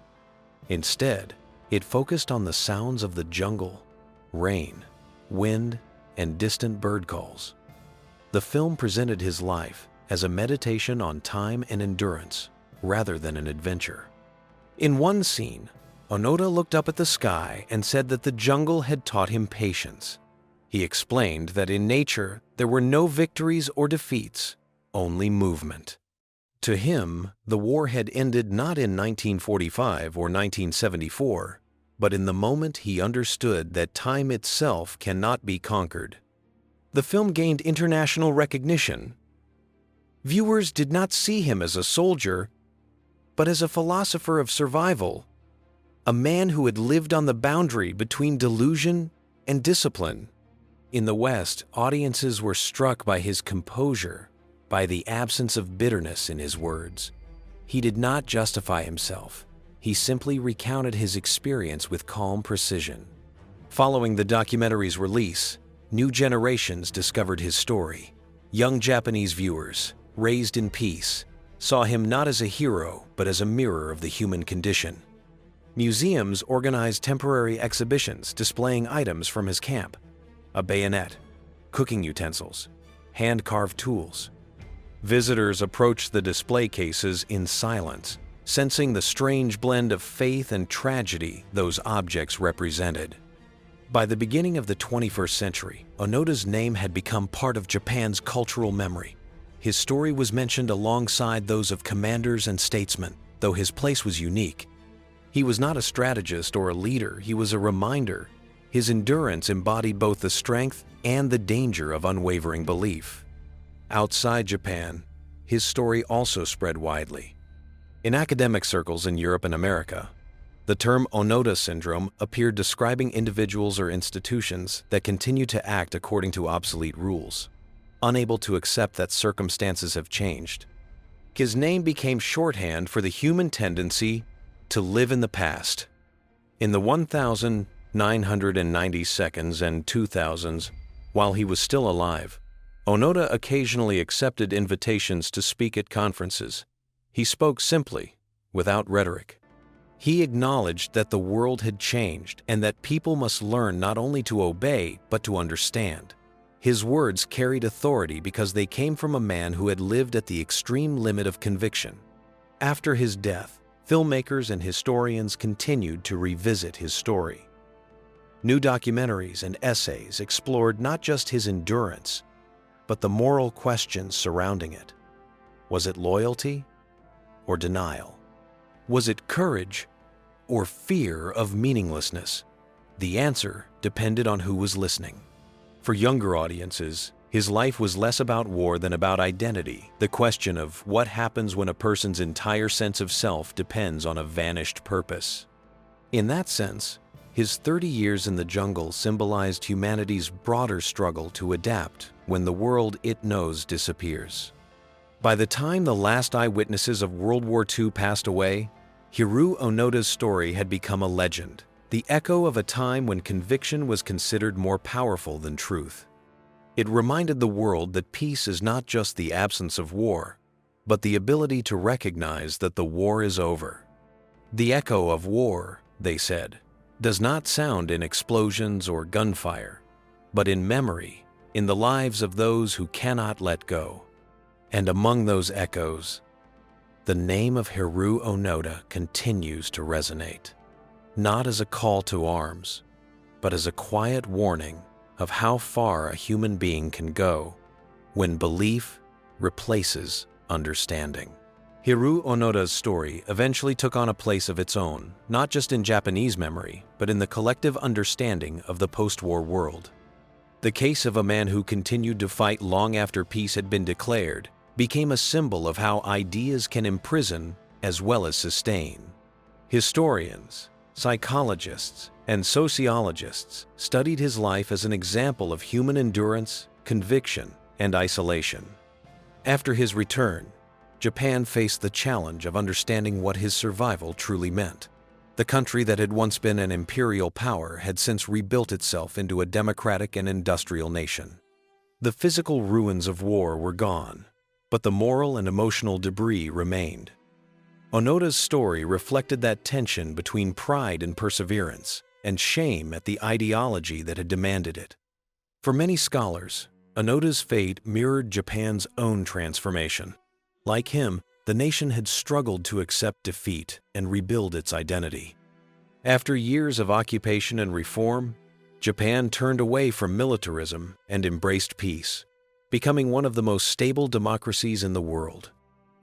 Instead, it focused on the sounds of the jungle, rain, wind, and distant bird calls. The film presented his life as a meditation on time and endurance rather than an adventure. In one scene, Onoda looked up at the sky and said that the jungle had taught him patience. He explained that in nature there were no victories or defeats, only movement. To him, the war had ended not in 1945 or 1974, but in the moment he understood that time itself cannot be conquered. The film gained international recognition. Viewers did not see him as a soldier, but as a philosopher of survival, a man who had lived on the boundary between delusion and discipline. In the West, audiences were struck by his composure, by the absence of bitterness in his words. He did not justify himself. He simply recounted his experience with calm precision. Following the documentary's release, new generations discovered his story. Young Japanese viewers, raised in peace, saw him not as a hero but as a mirror of the human condition. Museums organized temporary exhibitions displaying items from his camp: a bayonet, cooking utensils, hand-carved tools. Visitors approached the display cases in silence, sensing the strange blend of faith and tragedy those objects represented. By the beginning of the 21st century, Onoda's name had become part of Japan's cultural memory. His story was mentioned alongside those of commanders and statesmen, though his place was unique. He was not a strategist or a leader, he was a reminder. His endurance embodied both the strength and the danger of unwavering belief. Outside Japan, his story also spread widely. In academic circles in Europe and America, the term Onoda syndrome appeared describing individuals or institutions that continue to act according to obsolete rules, unable to accept that circumstances have changed. His name became shorthand for the human tendency to live in the past. In the 1992s and 2000s, while he was still alive, Onoda occasionally accepted invitations to speak at conferences. He spoke simply, without rhetoric. He acknowledged that the world had changed and that people must learn not only to obey but to understand. His words carried authority because they came from a man who had lived at the extreme limit of conviction. After his death, filmmakers and historians continued to revisit his story. New documentaries and essays explored not just his endurance, but the moral questions surrounding it. Was it loyalty or denial? Was it courage or fear of meaninglessness? The answer depended on who was listening. For younger audiences, his life was less about war than about identity, the question of what happens when a person's entire sense of self depends on a vanished purpose. In that sense, his 30 years in the jungle symbolized humanity's broader struggle to adapt when the world it knows disappears. By the time the last eyewitnesses of World War II passed away, Hiroo Onoda's story had become a legend, the echo of a time when conviction was considered more powerful than truth. It reminded the world that peace is not just the absence of war, but the ability to recognize that the war is over. The echo of war, they said, does not sound in explosions or gunfire, but in memory, in the lives of those who cannot let go. And among those echoes, the name of Hiroo Onoda continues to resonate, not as a call to arms, but as a quiet warning of how far a human being can go when belief replaces understanding. Hiroo Onoda's story eventually took on a place of its own, not just in Japanese memory, but in the collective understanding of the post-war world. The case of a man who continued to fight long after peace had been declared became a symbol of how ideas can imprison as well as sustain. Historians, psychologists, and sociologists studied his life as an example of human endurance, conviction, and isolation. After his return, Japan faced the challenge of understanding what his survival truly meant. The country that had once been an imperial power had since rebuilt itself into a democratic and industrial nation. The physical ruins of war were gone, but the moral and emotional debris remained. Onoda's story reflected that tension between pride and perseverance, and shame at the ideology that had demanded it. For many scholars, Onoda's fate mirrored Japan's own transformation. Like him, the nation had struggled to accept defeat and rebuild its identity. After years of occupation and reform, Japan turned away from militarism and embraced peace, becoming one of the most stable democracies in the world.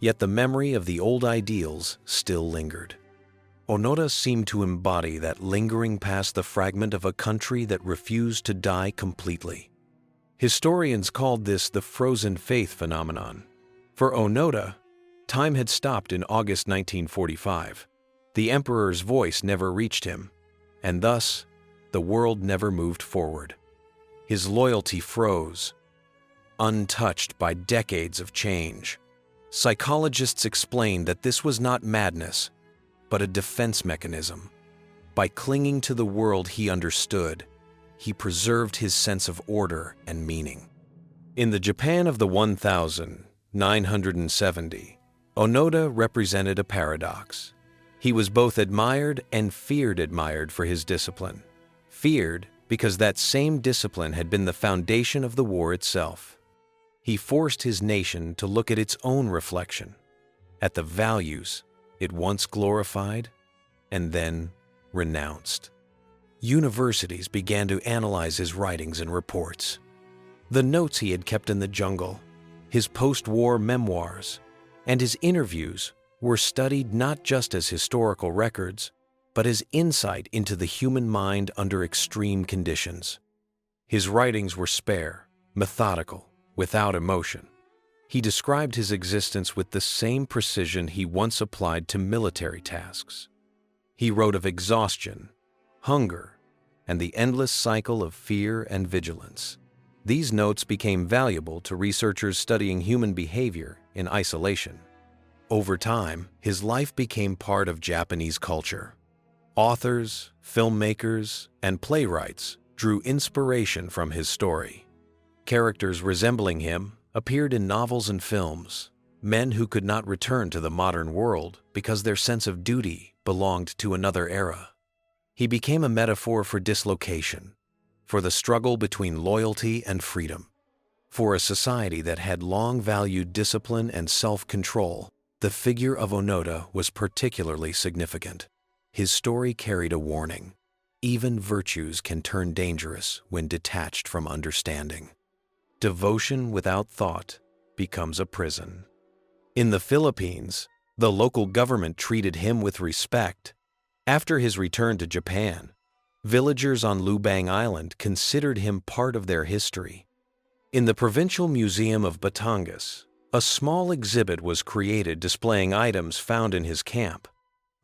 Yet the memory of the old ideals still lingered. Onoda seemed to embody that lingering past, the fragment of a country that refused to die completely. Historians called this the frozen faith phenomenon. For Onoda, time had stopped in August 1945. The emperor's voice never reached him, and thus, the world never moved forward. His loyalty froze, untouched by decades of change. Psychologists explained that this was not madness, but a defense mechanism. By clinging to the world he understood, he preserved his sense of order and meaning. In the Japan of the 1970, Onoda represented a paradox. He was both admired and feared for his discipline. Feared because that same discipline had been the foundation of the war itself. He forced his nation to look at its own reflection, at the values it once glorified and then renounced. Universities began to analyze his writings and reports. The notes he had kept in the jungle, his post-war memoirs, and his interviews were studied not just as historical records, but as insight into the human mind under extreme conditions. His writings were spare, methodical, without emotion. He described his existence with the same precision he once applied to military tasks. He wrote of exhaustion, hunger, and the endless cycle of fear and vigilance. These notes became valuable to researchers studying human behavior in isolation. Over time, his life became part of Japanese culture. Authors, filmmakers, and playwrights drew inspiration from his story. Characters resembling him appeared in novels and films, men who could not return to the modern world because their sense of duty belonged to another era. He became a metaphor for dislocation, for the struggle between loyalty and freedom. For a society that had long valued discipline and self-control, the figure of Onoda was particularly significant. His story carried a warning. Even virtues can turn dangerous when detached from understanding. Devotion without thought becomes a prison. In the Philippines, the local government treated him with respect. After his return to Japan, villagers on Lubang Island considered him part of their history. In the Provincial Museum of Batangas, a small exhibit was created displaying items found in his camp: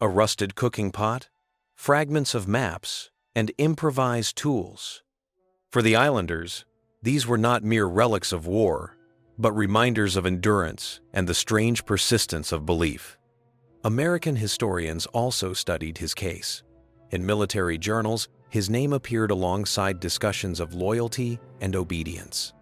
a rusted cooking pot, fragments of maps, and improvised tools. For the islanders, these were not mere relics of war, but reminders of endurance and the strange persistence of belief. American historians also studied his case. In military journals, his name appeared alongside discussions of loyalty and obedience.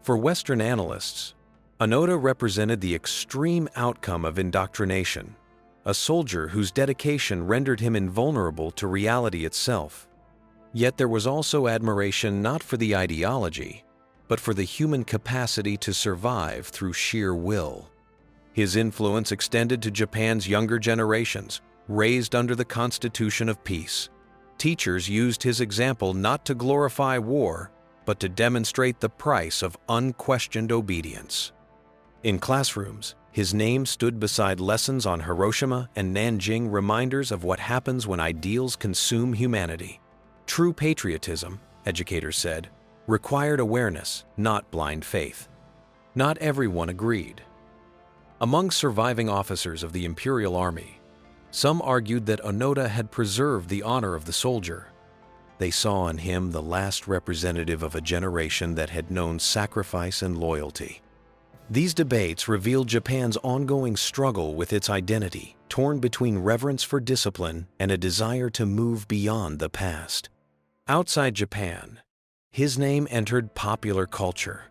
For Western analysts, Onoda represented the extreme outcome of indoctrination, a soldier whose dedication rendered him invulnerable to reality itself. Yet there was also admiration not for the ideology, but for the human capacity to survive through sheer will. His influence extended to Japan's younger generations, raised under the Constitution of Peace. Teachers used his example not to glorify war, but to demonstrate the price of unquestioned obedience. In classrooms, his name stood beside lessons on Hiroshima and Nanjing, reminders of what happens when ideals consume humanity. True patriotism, educators said, required awareness, not blind faith. Not everyone agreed. Among surviving officers of the Imperial Army, some argued that Onoda had preserved the honor of the soldier. They saw in him the last representative of a generation that had known sacrifice and loyalty. These debates revealed Japan's ongoing struggle with its identity, torn between reverence for discipline and a desire to move beyond the past. Outside Japan, his name entered popular culture.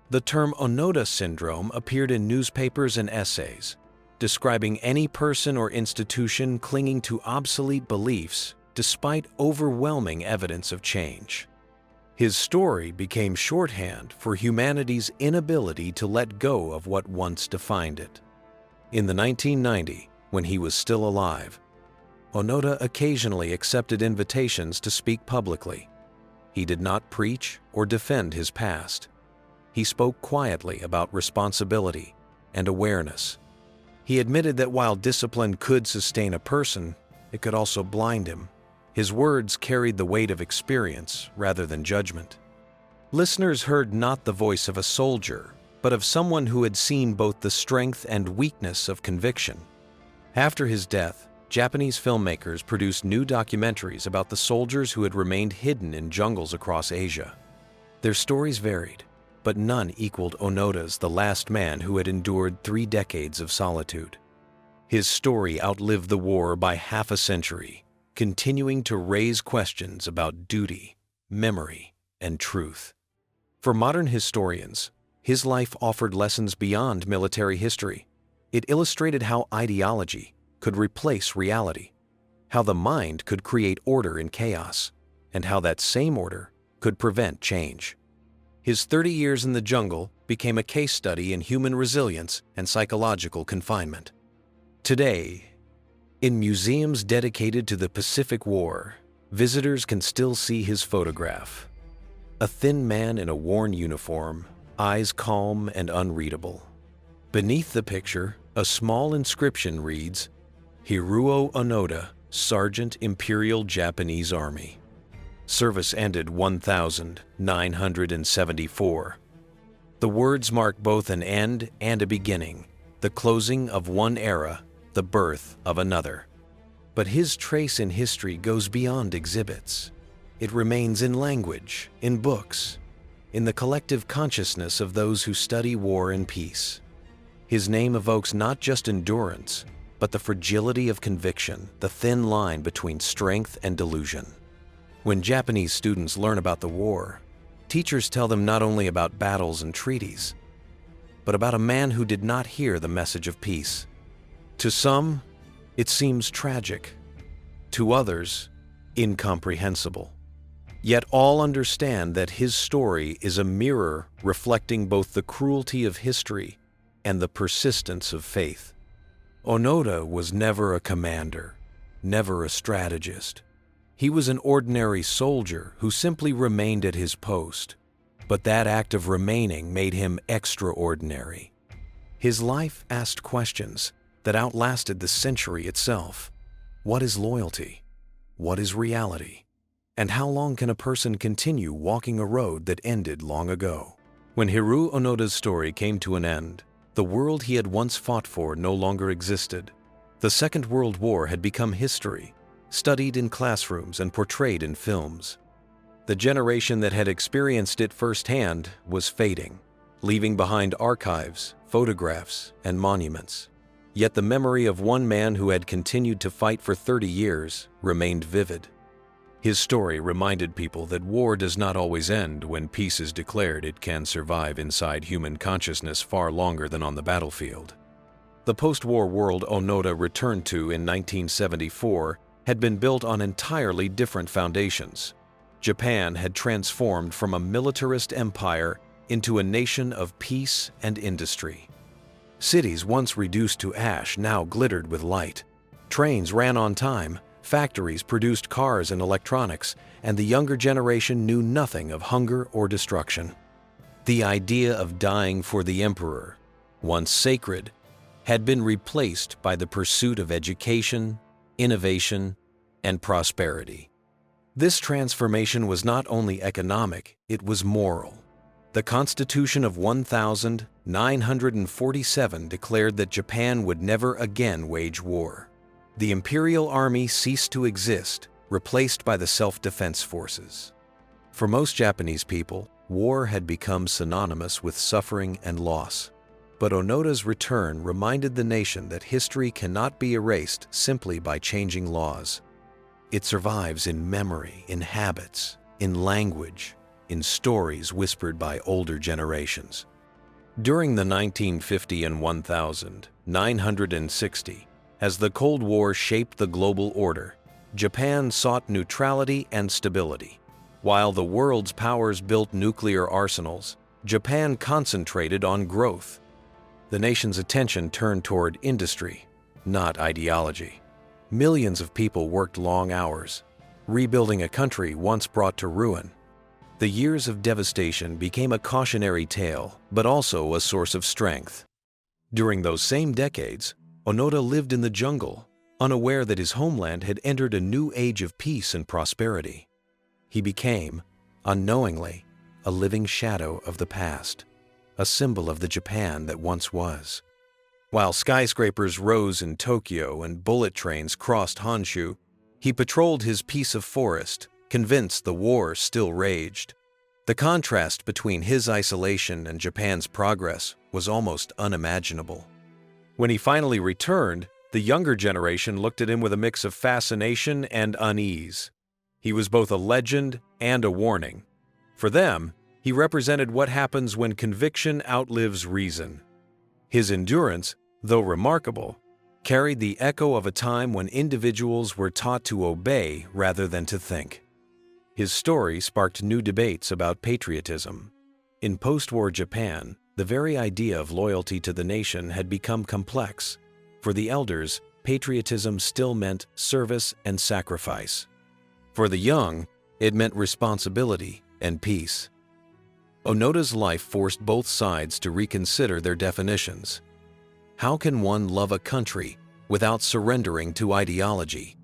The term Onoda syndrome appeared in newspapers and essays, describing any person or institution clinging to obsolete beliefs despite overwhelming evidence of change. His story became shorthand for humanity's inability to let go of what once defined it. In the 1990s, when he was still alive, Onoda occasionally accepted invitations to speak publicly. He did not preach or defend his past. He spoke quietly about responsibility and awareness. He admitted that while discipline could sustain a person, it could also blind him. His words carried the weight of experience rather than judgment. Listeners heard not the voice of a soldier, but of someone who had seen both the strength and weakness of conviction. After his death, Japanese filmmakers produced new documentaries about the soldiers who had remained hidden in jungles across Asia. Their stories varied, but none equaled Onoda's, the last man who had endured 3 decades of solitude. His story outlived the war by half a century, continuing to raise questions about duty, memory, and truth. For modern historians, his life offered lessons beyond military history. It illustrated how ideology could replace reality, how the mind could create order in chaos, and how that same order could prevent change. His 30 years in the jungle became a case study in human resilience and psychological confinement. Today, in museums dedicated to the Pacific War, visitors can still see his photograph. A thin man in a worn uniform, eyes calm and unreadable. Beneath the picture, a small inscription reads, "Hiruo Onoda, Sergeant Imperial Japanese Army. Service ended 1974. The words mark both an end and a beginning, the closing of one era, the birth of another. But his trace in history goes beyond exhibits. It remains in language, in books, in the collective consciousness of those who study war and peace. His name evokes not just endurance, but the fragility of conviction, the thin line between strength and delusion. When Japanese students learn about the war, teachers tell them not only about battles and treaties, but about a man who did not hear the message of peace. To some, it seems tragic. To others, incomprehensible. Yet all understand that his story is a mirror reflecting both the cruelty of history and the persistence of faith. Onoda was never a commander, never a strategist. He was an ordinary soldier who simply remained at his post, but that act of remaining made him extraordinary. His life asked questions that outlasted the century itself. What is loyalty? What is reality? And how long can a person continue walking a road that ended long ago? When Hiroo Onoda's story came to an end, the world he had once fought for no longer existed. The Second World War had become history, studied in classrooms and portrayed in films. The generation that had experienced it firsthand was fading, leaving behind archives, photographs, and monuments. Yet the memory of one man who had continued to fight for 30 years remained vivid. His story reminded people that war does not always end when peace is declared. It can survive inside human consciousness far longer than on the battlefield. The post-war world Onoda returned to in 1974 had been built on entirely different foundations. Japan had transformed from a militarist empire into a nation of peace and industry. Cities once reduced to ash now glittered with light. Trains ran on time, factories produced cars and electronics, and the younger generation knew nothing of hunger or destruction. The idea of dying for the emperor, once sacred, had been replaced by the pursuit of education, innovation, and prosperity. This transformation was not only economic, it was moral. The Constitution of 1947 declared that Japan would never again wage war. The Imperial Army ceased to exist, replaced by the self-defense forces. For most Japanese people, war had become synonymous with suffering and loss. But Onoda's return reminded the nation that history cannot be erased simply by changing laws. It survives in memory, in habits, in language, in stories whispered by older generations. During the 1950 and 1960, as the Cold War shaped the global order, Japan sought neutrality and stability. While the world's powers built nuclear arsenals, Japan concentrated on growth. The nation's attention turned toward industry, not ideology. Millions of people worked long hours, rebuilding a country once brought to ruin. The years of devastation became a cautionary tale, but also a source of strength. During those same decades, Onoda lived in the jungle, unaware that his homeland had entered a new age of peace and prosperity. He became, unknowingly, a living shadow of the past, a symbol of the Japan that once was. While skyscrapers rose in Tokyo and bullet trains crossed Honshu, he patrolled his piece of forest, convinced the war still raged. The contrast between his isolation and Japan's progress was almost unimaginable. When he finally returned, the younger generation looked at him with a mix of fascination and unease. He was both a legend and a warning. For them, he represented what happens when conviction outlives reason. His endurance, though remarkable, carried the echo of a time when individuals were taught to obey rather than to think. His story sparked new debates about patriotism. In post-war Japan, the very idea of loyalty to the nation had become complex. For the elders, patriotism still meant service and sacrifice. For the young, it meant responsibility and peace. Onoda's life forced both sides to reconsider their definitions. How can one love a country without surrendering to ideology?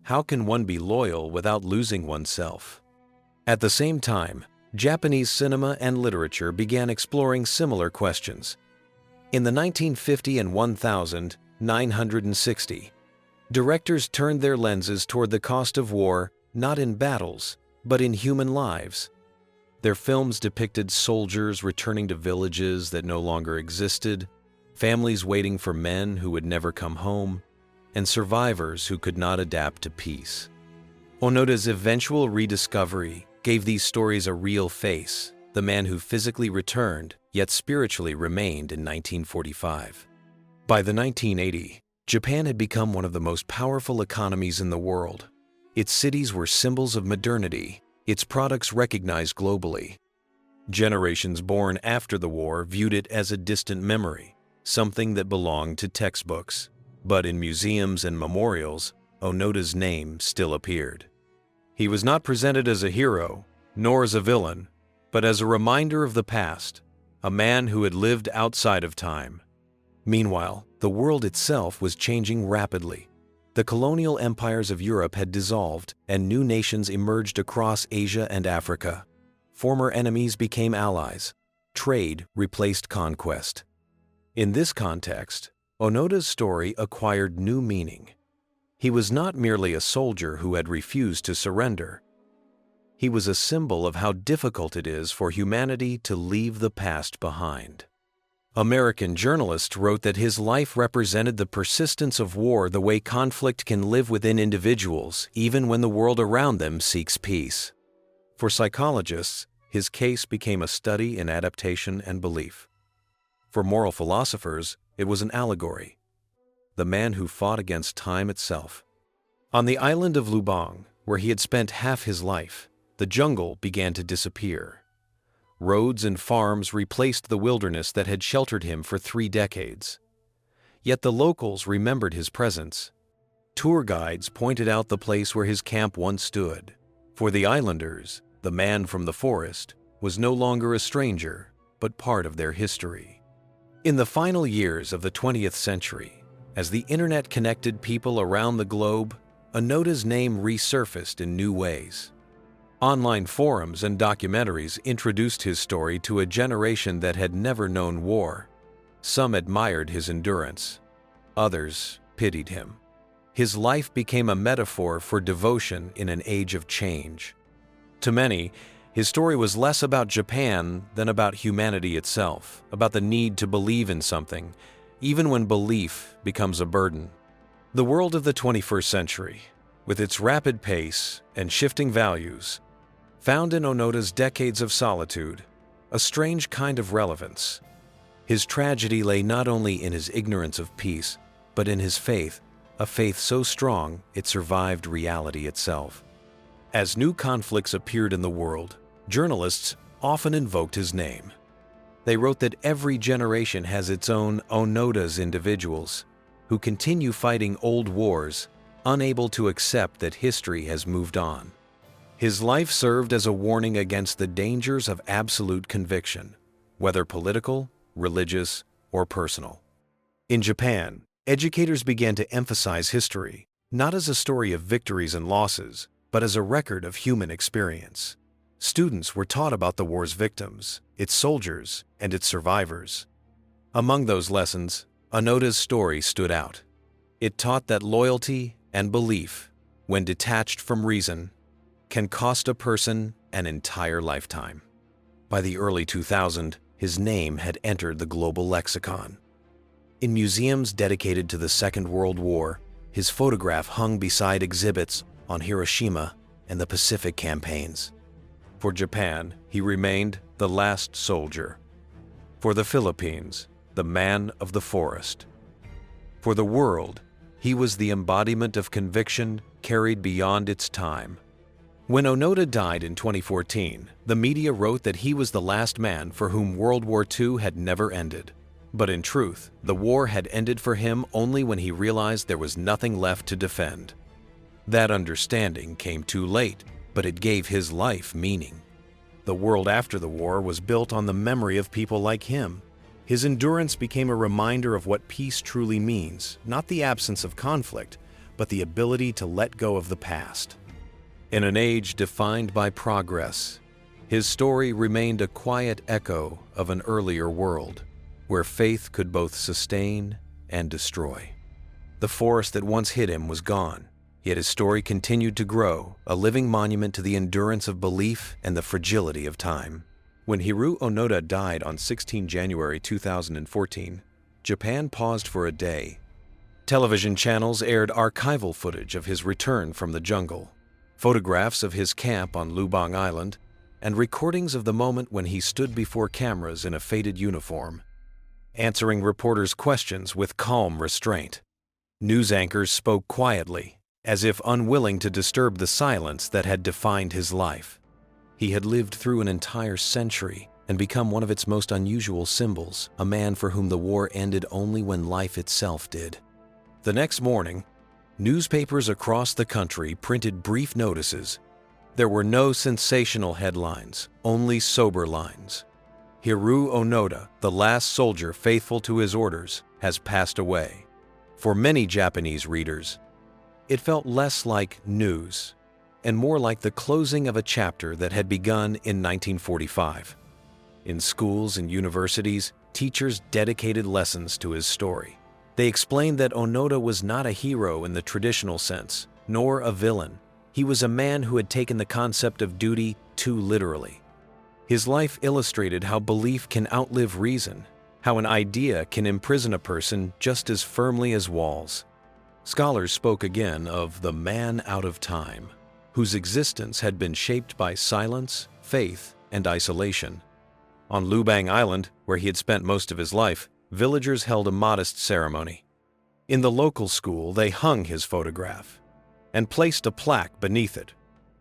How can one be loyal without losing oneself? At the same time, Japanese cinema and literature began exploring similar questions. In the 1950 and 1960, directors turned their lenses toward the cost of war not in battles, but in human lives. Their films depicted soldiers returning to villages that no longer existed, families waiting for men who would never come home, and survivors who could not adapt to peace. Onoda's eventual rediscovery gave these stories a real face, the man who physically returned, yet spiritually remained in 1945. By the 1980s, Japan had become one of the most powerful economies in the world. Its cities were symbols of modernity, its products recognized globally. Generations born after the war viewed it as a distant memory, something that belonged to textbooks. But in museums and memorials, Onoda's name still appeared. He was not presented as a hero, nor as a villain, but as a reminder of the past, a man who had lived outside of time. Meanwhile, the world itself was changing rapidly. The colonial empires of Europe had dissolved, and new nations emerged across Asia and Africa. Former enemies became allies. Trade replaced conquest. In this context, Onoda's story acquired new meaning. He was not merely a soldier who had refused to surrender. He was a symbol of how difficult it is for humanity to leave the past behind. American journalists wrote that his life represented the persistence of war, the way conflict can live within individuals, even when the world around them seeks peace. For psychologists, his case became a study in adaptation and belief. For moral philosophers, it was an allegory, the man who fought against time itself. On the island of Lubang, where he had spent half his life, the jungle began to disappear. Roads and farms replaced the wilderness that had sheltered him for 3 decades. Yet the locals remembered his presence. Tour guides pointed out the place where his camp once stood. For the islanders, the man from the forest was no longer a stranger, but part of their history. In the final years of the 20th century, as the internet connected people around the globe, Onoda's name resurfaced in new ways. Online forums and documentaries introduced his story to a generation that had never known war. Some admired his endurance. Others pitied him. His life became a metaphor for devotion in an age of change. To many, His story was less about Japan than about humanity itself, about the need to believe in something, even when belief becomes a burden. The world of the 21st century, with its rapid pace and shifting values, found in Onoda's decades of solitude a strange kind of relevance. His tragedy lay not only in his ignorance of peace, but in his faith, a faith so strong it survived reality itself. As new conflicts appeared in the world, journalists often invoked his name. They wrote that every generation has its own Onoda's individuals, who continue fighting old wars, unable to accept that history has moved on. His life served as a warning against the dangers of absolute conviction, whether political, religious, or personal. In Japan, educators began to emphasize history, not as a story of victories and losses, but as a record of human experience. Students were taught about the war's victims, its soldiers, and its survivors. Among those lessons, Onoda's story stood out. It taught that loyalty and belief, when detached from reason, can cost a person an entire lifetime. By the early 2000s, his name had entered the global lexicon. In museums dedicated to the Second World War, his photograph hung beside exhibits on Hiroshima and the Pacific campaigns. For Japan, he remained the last soldier. For the Philippines, the man of the forest. For the world, he was the embodiment of conviction carried beyond its time. When Onoda died in 2014, the media wrote that he was the last man for whom World War II had never ended. But in truth, the war had ended for him only when he realized there was nothing left to defend. That understanding came too late, but it gave his life meaning. The world after the war was built on the memory of people like him. His endurance became a reminder of what peace truly means, not the absence of conflict, but the ability to let go of the past. In an age defined by progress, his story remained a quiet echo of an earlier world, where faith could both sustain and destroy. The forest that once hid him was gone, yet his story continued to grow, a living monument to the endurance of belief and the fragility of time. When Hiroo Onoda died on 16 January 2014, Japan paused for a day. Television channels aired archival footage of his return from the jungle, photographs of his camp on Lubang Island, and recordings of the moment when he stood before cameras in a faded uniform, answering reporters' questions with calm restraint. News anchors spoke quietly, as if unwilling to disturb the silence that had defined his life. He had lived through an entire century and become one of its most unusual symbols, a man for whom the war ended only when life itself did. The next morning, newspapers across the country printed brief notices. There were no sensational headlines, only sober lines. Hiroo Onoda, the last soldier faithful to his orders, has passed away. For many Japanese readers, it felt less like news and more like the closing of a chapter that had begun in 1945. In schools and universities, teachers dedicated lessons to his story. They explained that Onoda was not a hero in the traditional sense, nor a villain. He was a man who had taken the concept of duty too literally. His life illustrated how belief can outlive reason, how an idea can imprison a person just as firmly as walls. Scholars spoke again of the man out of time, whose existence had been shaped by silence, faith, and isolation. On Lubang Island, where he had spent most of his life, villagers held a modest ceremony. In the local school, they hung his photograph and placed a plaque beneath it,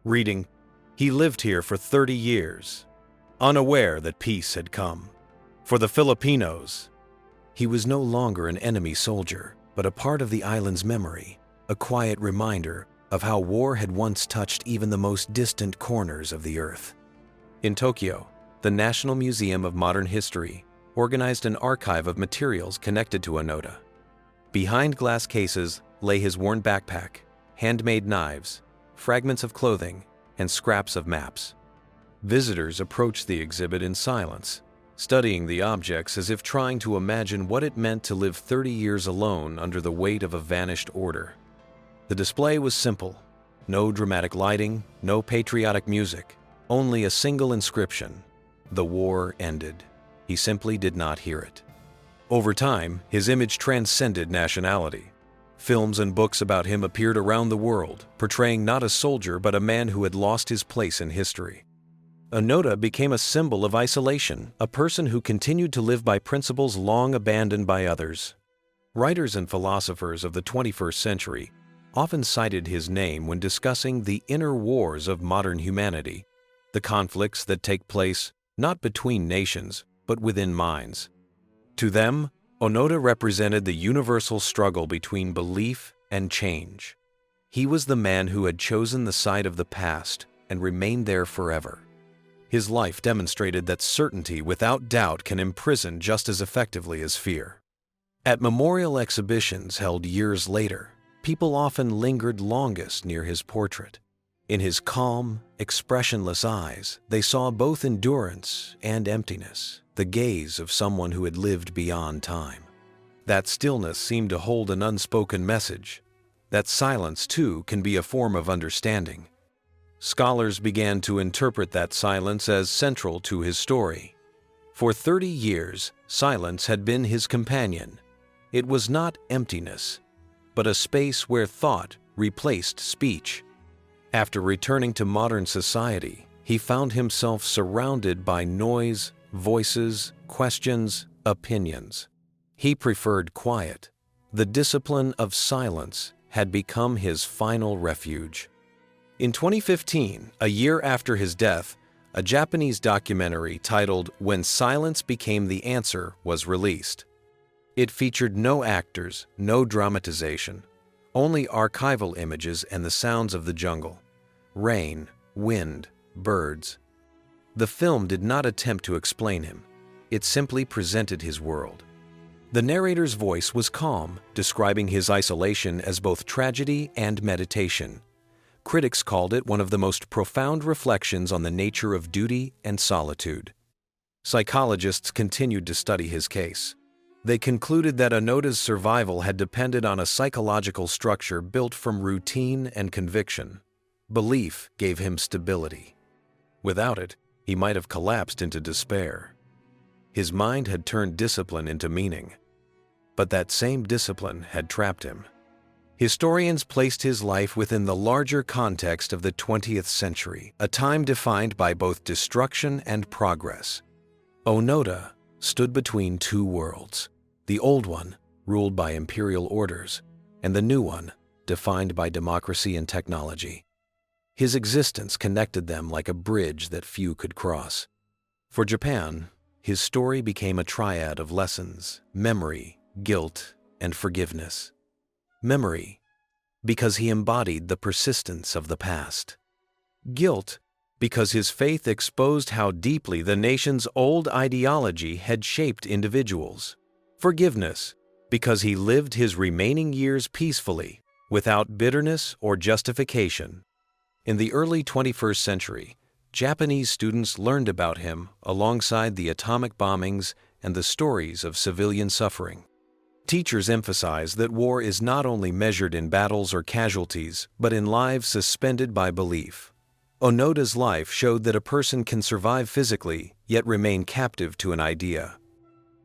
reading, "He lived here for 30 years, unaware that peace had come. For the Filipinos." He was no longer an enemy soldier, but a part of the island's memory, a quiet reminder of how war had once touched even the most distant corners of the earth. In Tokyo, the National Museum of Modern History organized an archive of materials connected to Onoda. Behind glass cases lay his worn backpack, handmade knives, fragments of clothing, and scraps of maps. Visitors approached the exhibit in silence, studying the objects as if trying to imagine what it meant to live 30 years alone under the weight of a vanished order. The display was simple. No dramatic lighting, no patriotic music, Only a single inscription: "The war ended." He simply did not hear it. Over time, his image transcended nationality. Films and books about him appeared around the world, portraying not a soldier but a man who had lost his place in history. Onoda became a symbol of isolation, a person who continued to live by principles long abandoned by others. Writers and philosophers of the 21st century often cited his name when discussing the inner wars of modern humanity, the conflicts that take place not between nations, but within minds. To them, Onoda represented the universal struggle between belief and change. He was the man who had chosen the side of the past and remained there forever. His life demonstrated that certainty without doubt can imprison just as effectively as fear. At memorial exhibitions held years later, people often lingered longest near his portrait. In his calm, expressionless eyes, they saw both endurance and emptiness, the gaze of someone who had lived beyond time. That stillness seemed to hold an unspoken message. That silence, too, can be a form of understanding. Scholars began to interpret that silence as central to his story. For 30 years, silence had been his companion. It was not emptiness, but a space where thought replaced speech. After returning to modern society, he found himself surrounded by noise, voices, questions, opinions. He preferred quiet. The discipline of silence had become his final refuge. In 2015, a year after his death, a Japanese documentary titled "When Silence Became the Answer" was released. It featured no actors, no dramatization, only archival images and the sounds of the jungle: rain, wind, birds. The film did not attempt to explain him. It simply presented his world. The narrator's voice was calm, describing his isolation as both tragedy and meditation. Critics called it one of the most profound reflections on the nature of duty and solitude. Psychologists continued to study his case. They concluded that Onoda's survival had depended on a psychological structure built from routine and conviction. Belief gave him stability. Without it, he might have collapsed into despair. His mind had turned discipline into meaning, but that same discipline had trapped him. Historians placed his life within the larger context of the 20th century, a time defined by both destruction and progress. Onoda stood between two worlds: the old one, ruled by imperial orders, and the new one, defined by democracy and technology. His existence connected them like a bridge that few could cross. For Japan, his story became a triad of lessons: memory, guilt, and forgiveness. Memory, because he embodied the persistence of the past. Guilt, because his faith exposed how deeply the nation's old ideology had shaped individuals. Forgiveness, because he lived his remaining years peacefully, without bitterness or justification. In the early 21st century, Japanese students learned about him alongside the atomic bombings and the stories of civilian suffering. Teachers emphasize that war is not only measured in battles or casualties, but in lives suspended by belief. Onoda's life showed that a person can survive physically, yet remain captive to an idea.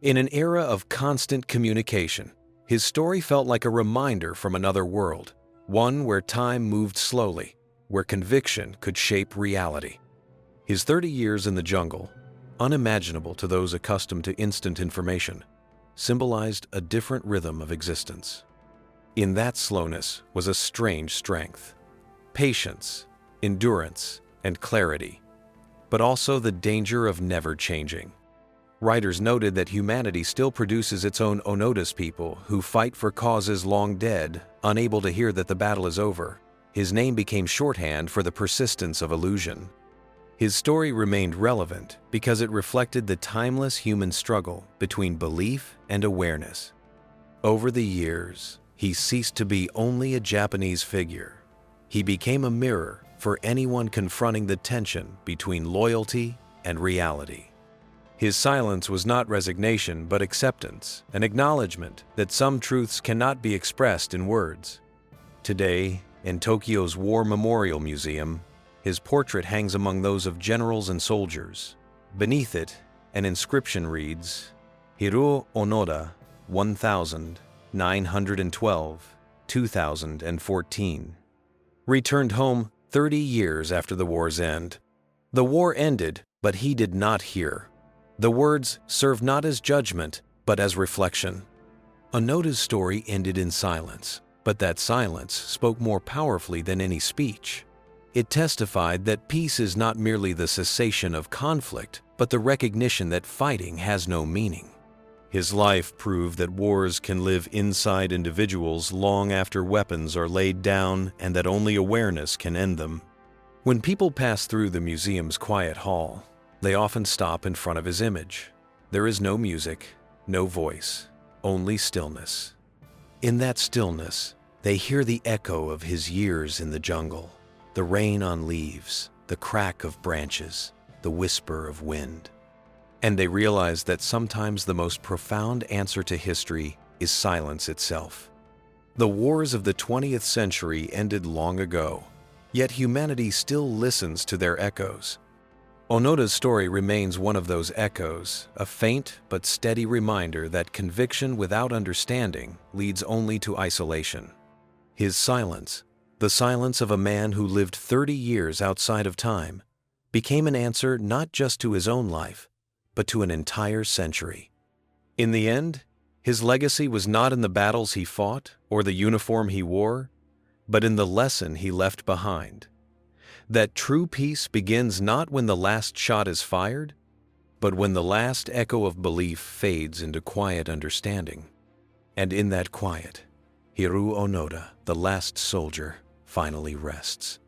In an era of constant communication, his story felt like a reminder from another world, one where time moved slowly, where conviction could shape reality. His 30 years in the jungle, unimaginable to those accustomed to instant information, symbolized a different rhythm of existence. In that slowness was a strange strength: patience, endurance, and clarity, but also the danger of never changing. Writers noted that humanity still produces its own Onoda's people who fight for causes long dead, unable to hear that the battle is over. His name became shorthand for the persistence of illusion. His story remained relevant because it reflected the timeless human struggle between belief and awareness. Over the years, he ceased to be only a Japanese figure. He became a mirror for anyone confronting the tension between loyalty and reality. His silence was not resignation but acceptance, an acknowledgement that some truths cannot be expressed in words. Today, in Tokyo's War Memorial Museum, His portrait hangs among those of generals and soldiers. Beneath it, an inscription reads, Hiroo Onoda, 1912-2014. Returned home 30 years after the war's end. The war ended, but he did not hear. The words serve not as judgment, but as reflection. Onoda's story ended in silence, but that silence spoke more powerfully than any speech. It testified that peace is not merely the cessation of conflict, but the recognition that fighting has no meaning. His life proved that wars can live inside individuals long after weapons are laid down and that only awareness can end them. When people pass through the museum's quiet hall, they often stop in front of his image. There is no music, no voice, only stillness. In that stillness, they hear the echo of his years in the jungle, the rain on leaves, the crack of branches, the whisper of wind. And they realize that sometimes the most profound answer to history is silence itself. The wars of the 20th century ended long ago, yet humanity still listens to their echoes. Onoda's story remains one of those echoes, a faint but steady reminder that conviction without understanding leads only to isolation. His silence, the silence of a man who lived 30 years outside of time, became an answer not just to his own life, but to an entire century. In the end, his legacy was not in the battles he fought or the uniform he wore, but in the lesson he left behind. That true peace begins not when the last shot is fired, but when the last echo of belief fades into quiet understanding. And in that quiet, Hiroo Onoda, the last soldier, finally rests.